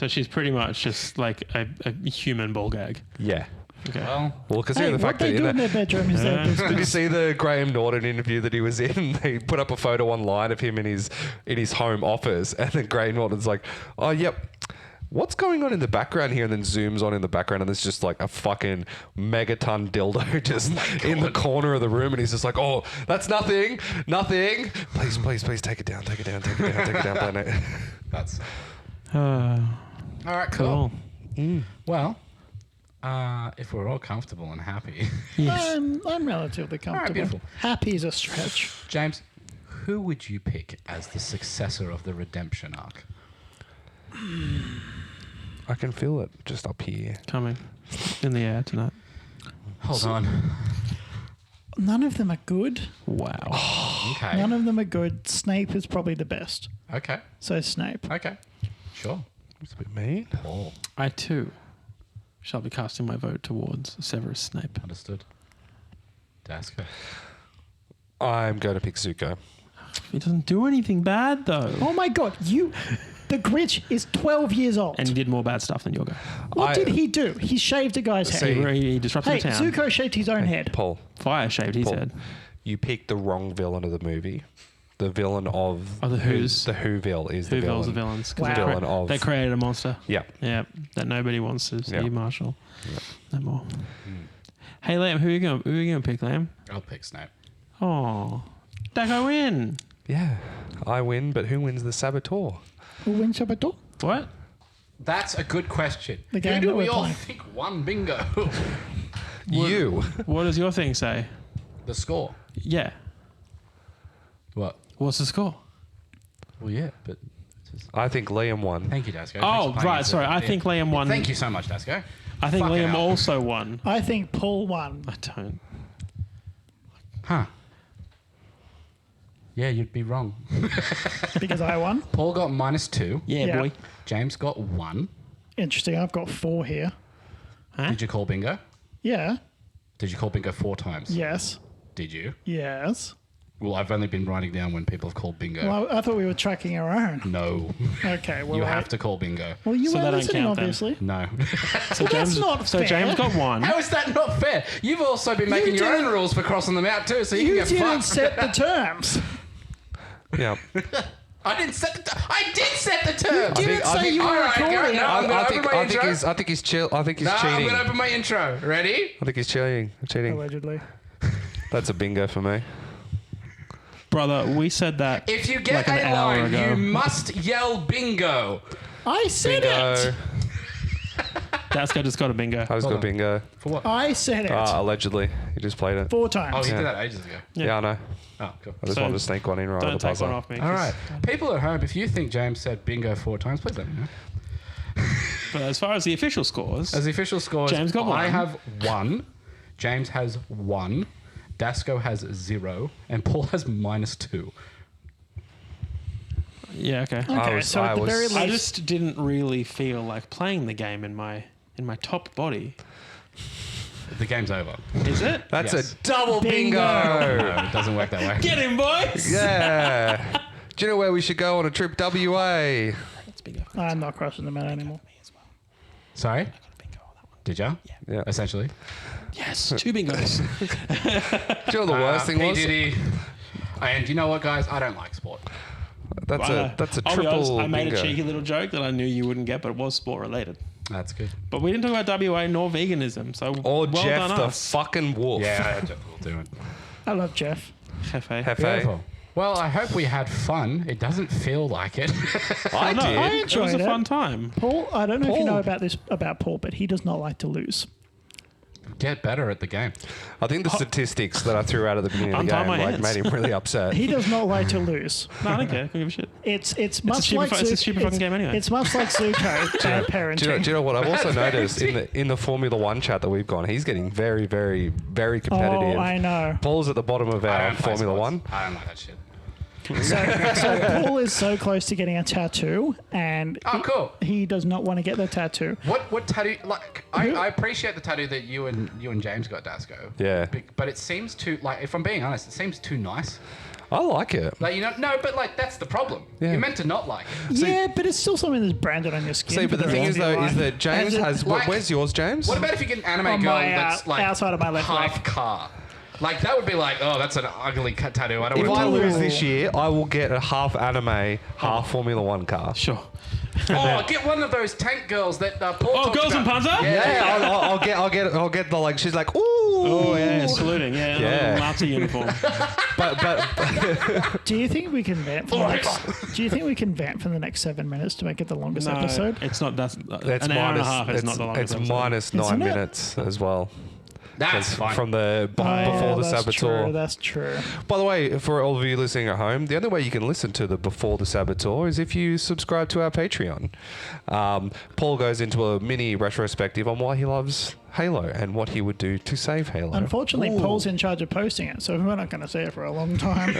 she's pretty much just like a human ball gag. yeah. Okay. Well, Well, considering Hey, the what fact they that do in their bedroom is their did you business. see the Graham Norton interview that he was in? He put up a photo online of him in his home office, and then Graham Norton's like, "Oh, yep. What's going on in the background here?" And then zooms on in the background, and there's just like a fucking megaton dildo just in the corner of the room, and he's just like, "Oh, that's nothing. Please, take it down, take it down, planet." that's Uh, all right. Cool. cool. Well, if we're all comfortable and happy, Yes. I'm relatively comfortable. beautiful. Happy is a stretch. James, who would you pick as the successor of the redemption arc? I can feel it just up here. Coming in the air tonight. Hold on. None of them are good. Wow. Okay. None of them are good. Snape is probably the best. Okay. So Snape. Okay. Sure. It's a bit mean. Paul. I too shall be casting my vote towards Severus Snape. Understood. Dasko. I'm going to pick Zuko. He doesn't do anything bad though. Oh my god, you The Grinch is 12 years old. And he did more bad stuff than Yorgo. What did he do? He shaved a guy's head. See- He disrupted Hey, the town. Zuko shaved his own head. Paul, Fire shaved his head. you picked the wrong villain of the movie. The villain of the Who's. The Whoville is the Whoville's villain. the villains. 'Cause Wow. they, Villain of- they created a monster. Yeah. Yeah, that nobody wants to see, Yeah. Marshall. No more. Hey, Liam, who are you going to pick, Liam? I'll pick Snape. Oh, Dago win. Yeah. I win, but who wins the Saboteur? Who wins Sabato? What? That's a good question. The game Who do that we we're all playing. think won bingo? You. What does your thing say? The score. Yeah. What? What's the score? Well, yeah, but. I think Liam won. Thank you, Dasco. Oh, right. Sorry. I think Liam won. Thank you so much, Dasco. I think Fucking Liam hell. also won. I think Paul won. I don't. Huh. Yeah, you'd be wrong. Because I won. Paul got -2. Yeah, Yeah. boy. James got 1. Interesting. I've got 4 here. Huh? Did you call bingo? Yeah. Did you call bingo 4 times? Yes. Did you? Yes. Well, I've only been writing down when people have called bingo. Well, I thought we were tracking our own. No. Okay. Well, You have to call bingo. Well, you So were that don't listening, count then. obviously. No. So that's not so fair. James got 1. How is that not fair? You've also been making your own didn't- rules for crossing them out too, so you, You can get didn't fucked. set the terms. Yeah. I didn't set the. I did set the terms. didn't say you were All right, go. recording. No, I'm I gonna think open my I think intro. he's I think he's chill. I think he's No, I'm cheating. gonna open my intro. Ready? I think he's cheating. Cheating. Allegedly. That's a bingo for me. Brother, we said that If you get like an a hour line, ago. you must yell bingo. I said Bingo. it. Dasko just got a bingo. I just got bingo. For what? I said it. Allegedly, he just played it. 4 times. Oh, he Yeah. did that ages ago. Yeah, I know. Oh, cool. I just So, wanted to sneak one in right on Don't the take buzzer. one off me. All right. People at home, if you think James said bingo 4 times, please let me know. But as far as the official scores, As the official scores, James got I 1. have 1. James has 1. Dasco has 0. And Paul has -2. yeah, okay. Okay, so at the very least, I just didn't really feel like playing the game in my top body. The game's over. Is it? That's Yes. a double bingo. No, it doesn't work that way. Get him, boys! Yeah. Do you know where we should go on a trip? WA. That's bingo. I'm not crossing them out anymore. Me as well. Sorry? I got a bingo on that one. Did ya? Yeah. Essentially. Yes, 2 bingos. Do you know what the worst thing P. was? Diddy. And you know what, guys? I don't like sport. That's a I'll be honest, triple I made bingo. a cheeky little joke that I knew you wouldn't get, but it was sport related. That's good. But we didn't talk about WA nor veganism, so Or well Jeff done the us. fucking wolf. Yeah, Jeff will do it. I love Jeff. Hefe. Hefe. Beautiful. Well, I hope we had fun. It doesn't feel like it. I No, did. I it was enjoyed a it. fun time. Paul, I don't know if you Paul. know about this about Paul, but he does not like to lose. Get better at the game. I think the statistics that I threw out at the beginning of the Untie game my like, hands. made him really upset. He does not like to lose. No, I don't care. I don't give a shit. It's much stupid like it's a stupid fucking game anyway. It's much like Zuko parenting. Do you know what I've also That's noticed in the Formula One chat that we've gone? He's getting very, very, very Oh, competitive. I know. Paul's at the bottom of I our don't play Formula sports. One. I don't like that shit. So Paul is so close to getting a tattoo, and Oh, cool. he does not want to get the tattoo. What tattoo? Like, I appreciate the tattoo that you and James got, Dasco. Yeah. But it seems too, like, if I'm being honest, it seems too nice. I like it. Like, no, but like that's the problem. Yeah. You're meant to not like it. Yeah, but it's still something that's branded on your skin. See, but for the thing rest is of your though, is life. that James And has. like- Where's yours, James? What about if you get an anime On girl my, that's like outside of my left half leg. car? Like that would be like, oh, that's an ugly tattoo. I don't If want I to. lose this year, I will get a half anime, half Formula One car. Sure. Oh, get one of those tank girls that Paul Oh, talked Girls in about. Panzer? Yeah. I'll get the like. She's like, ooh. Oh, yeah, saluting. Yeah, Yeah. little Nazi uniform. But Do you think we can vamp for the next? Do you think we can vamp for the next 7 minutes to make it the longest No, episode? it's not. That's it's an hour and a minus. half. It's not the longest It's episode. minus 9 Isn't it? minutes as well. That's fine. From the Oh, before the that's Saboteur. True, that's true. By the way, for all of you listening at home, the only way you can listen to the Before the Saboteur is if you subscribe to our Patreon. Paul goes into a mini retrospective on why he loves Halo and what he would do to save Halo. Unfortunately, Paul's in charge of posting it, so we're not going to see it for a long time.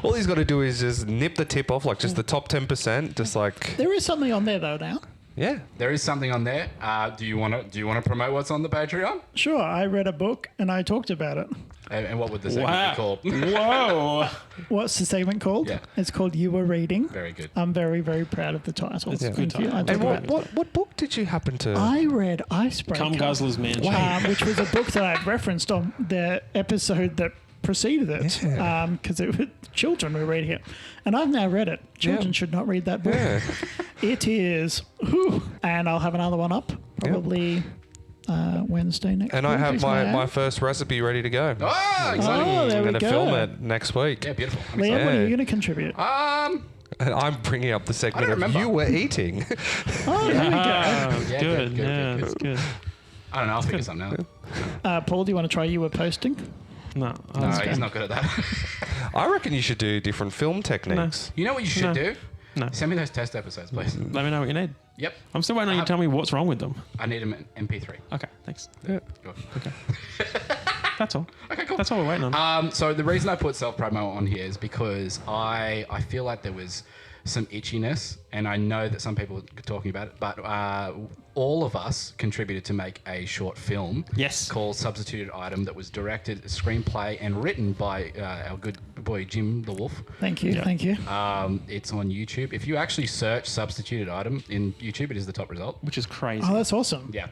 All he's got to do is just nip the tip off, like just the top 10%, just like... There is something on there though now. Yeah. There is something on there. Do you want to promote what's on the Patreon? Sure, I read a book and I talked about it. And what would the segment be called? Whoa. What's the segment called? Yeah. It's called You Were Reading. Very good. I'm very, very proud of the title. It's a good Thank you. title. I And talk about it. what book did you happen to? I read Icebreaker. Cum Guzzler's Mansion. Which was a book that I had referenced on the episode that preceded it, because children were reading it, and I've now read it. Children should not read that book. Yeah. It is, and I'll have another one up probably Wednesday next. And I week have is my first recipe ready to go. Oh, exciting. Oh, there I'm we going to go. film it next week. Yeah, beautiful. I'm Liam, excited. what are Yeah. you going to contribute? And I'm bringing up the segment of remember. you were eating. Oh, there we go. Oh, Yeah, good. good, Yeah, good, that's good. I don't know. I'll figure something out. Paul, do you want to try You Were Posting? No. No, he's not good at that. I reckon you should do different film techniques. You know what you should No. do? No. Send me those test episodes, please. Let me know what you need. Yep. I'm still waiting on you to tell me what's wrong with them. I need them in MP3. Okay, thanks. Yeah. Go. That's all. Okay, cool. That's all we're waiting on. So the reason I put self-promo on here is because I feel like there was some itchiness, and I know that some people are talking about it, but all of us contributed to make a short film Yes. called Substituted Item that was directed, screenplay, and written by our good boy Jim the Wolf. Thank you, Yeah. thank you. It's on YouTube. If you actually search Substituted Item in YouTube, it is the top result. Which is crazy. Oh, that's awesome. Yeah.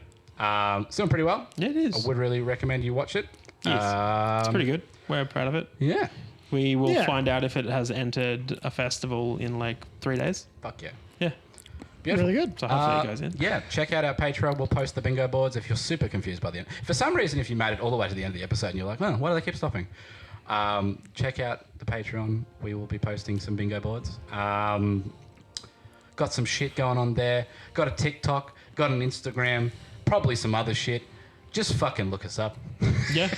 It's doing pretty well. Yeah, it is. I would really recommend you watch it. Yes. It's pretty good. We're proud of it. Yeah. We will Yeah. find out if it has entered a festival in like 3 days. Fuck yeah. Yeah. Beautiful. Really good. So hopefully it goes in. Yeah, check out our Patreon. We'll post the bingo boards if you're super confused by the end. For some reason, if you made it all the way to the end of the episode and you're like, oh, why do they keep stopping? Check out the Patreon. We will be posting some bingo boards. Got some shit going on there. Got a TikTok. Got an Instagram. Probably some other shit. Just fucking look us up. Yeah.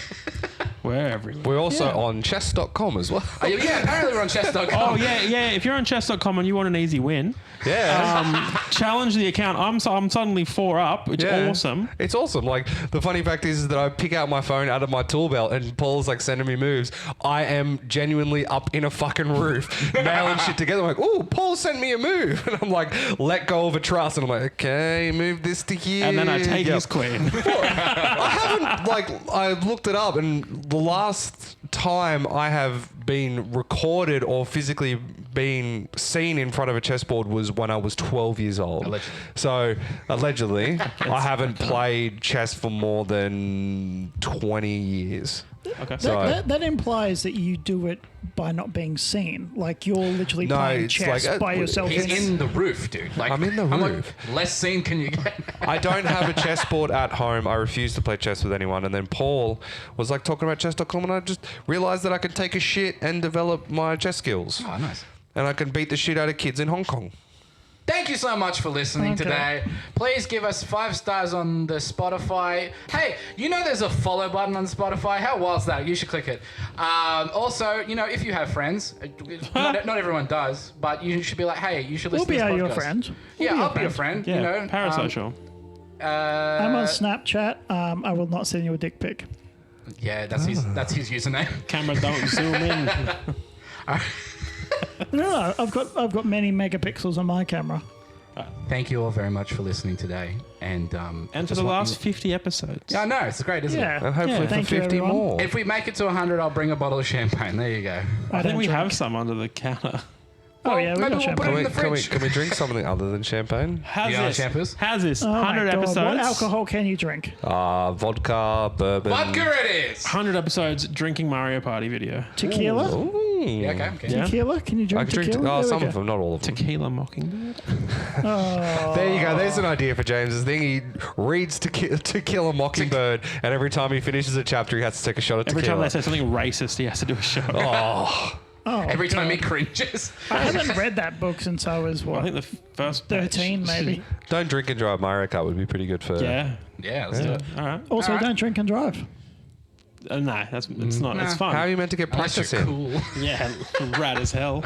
We're everywhere. We're also Yeah. on chess.com as well. Oh, yeah, apparently we're on chess.com. Oh, yeah. If you're on chess.com and you want an easy win, Yeah. challenge the account. I'm suddenly 4 up, which Yeah. is awesome. It's awesome. Like, the funny fact is that I pick out my phone out of my tool belt and Paul's like sending me moves. I am genuinely up in a fucking roof, nailing shit together. I'm like, oh, Paul sent me a move. And I'm like, let go of a trust. And I'm like, okay, move this to here. And then I take Yep. his queen. I haven't, like, I looked it up, and the last time I have been recorded or physically been seen in front of a chessboard was when I was 12 years old. Allegedly. So, allegedly, I haven't played chess for more than 20 years. Okay. So- That implies that you do it by not being seen. Like you're literally No, playing it's chess like, by yourself. He's in in the roof, dude. Like, I'm in the like, roof. less scene can you get? I don't have a chessboard at home. I refuse to play chess with anyone. And then Paul was like talking about chess.com, and I just realized that I could take a shit and develop my chess skills. Oh, nice. And I can beat the shit out of kids in Hong Kong. Thank you so much for listening Okay. today. Please give us 5 stars on the Spotify. Hey, you know there's a follow button on Spotify. How wild's that? You should click it. Also, you know, if you have friends, not everyone does, but you should be like, hey, you should We'll listen be to this your podcast. friend. Yeah, I'll be your friend. Yeah. You know, Parasocial. I'm on Snapchat. I will not send you a dick pic. Yeah, that's his username. Camera don't zoom in. No, I've got many megapixels on my camera. Thank you all very much for listening today, and And for just the want last you- 50 episodes. Yeah, I know it's great, isn't Yeah. it? And hopefully for thank you, 50 everyone. more. If we make it to 100, I'll bring a bottle of champagne. There you go. I think don't we drink. have some under the counter. Oh yeah, we maybe got we'll put champagne. it in the fridge. Can we drink something other than champagne? How's Yeah, this? champers. How's this? Oh my 100 God, episodes. What alcohol can you drink? Vodka, bourbon. Vodka it is. 100 episodes drinking Mario Party video. Tequila? Ooh. Yeah, okay. Yeah. Tequila? Can you I drink can drink tequila? There we some go. of them, not all of them. Tequila Mockingbird. There you go. There's an idea for James's thing. He reads To Kill a Mockingbird, and every time he finishes a chapter, he has to take a shot of Every time tequila. they say something racist, he has to do a shot. Oh, Every time he God. cringes. I haven't read that book since I was, I what, think the first batch. 13 maybe. Don't drink and drive. Mario Kart would be pretty good for. Yeah. Yeah, let's do it. All right. Also, Alright. don't drink and drive. No, it's not. It's fun. How are you meant to get Unless practice you're in? cool. Yeah, rad as hell.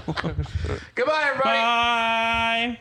Goodbye, everybody. Bye.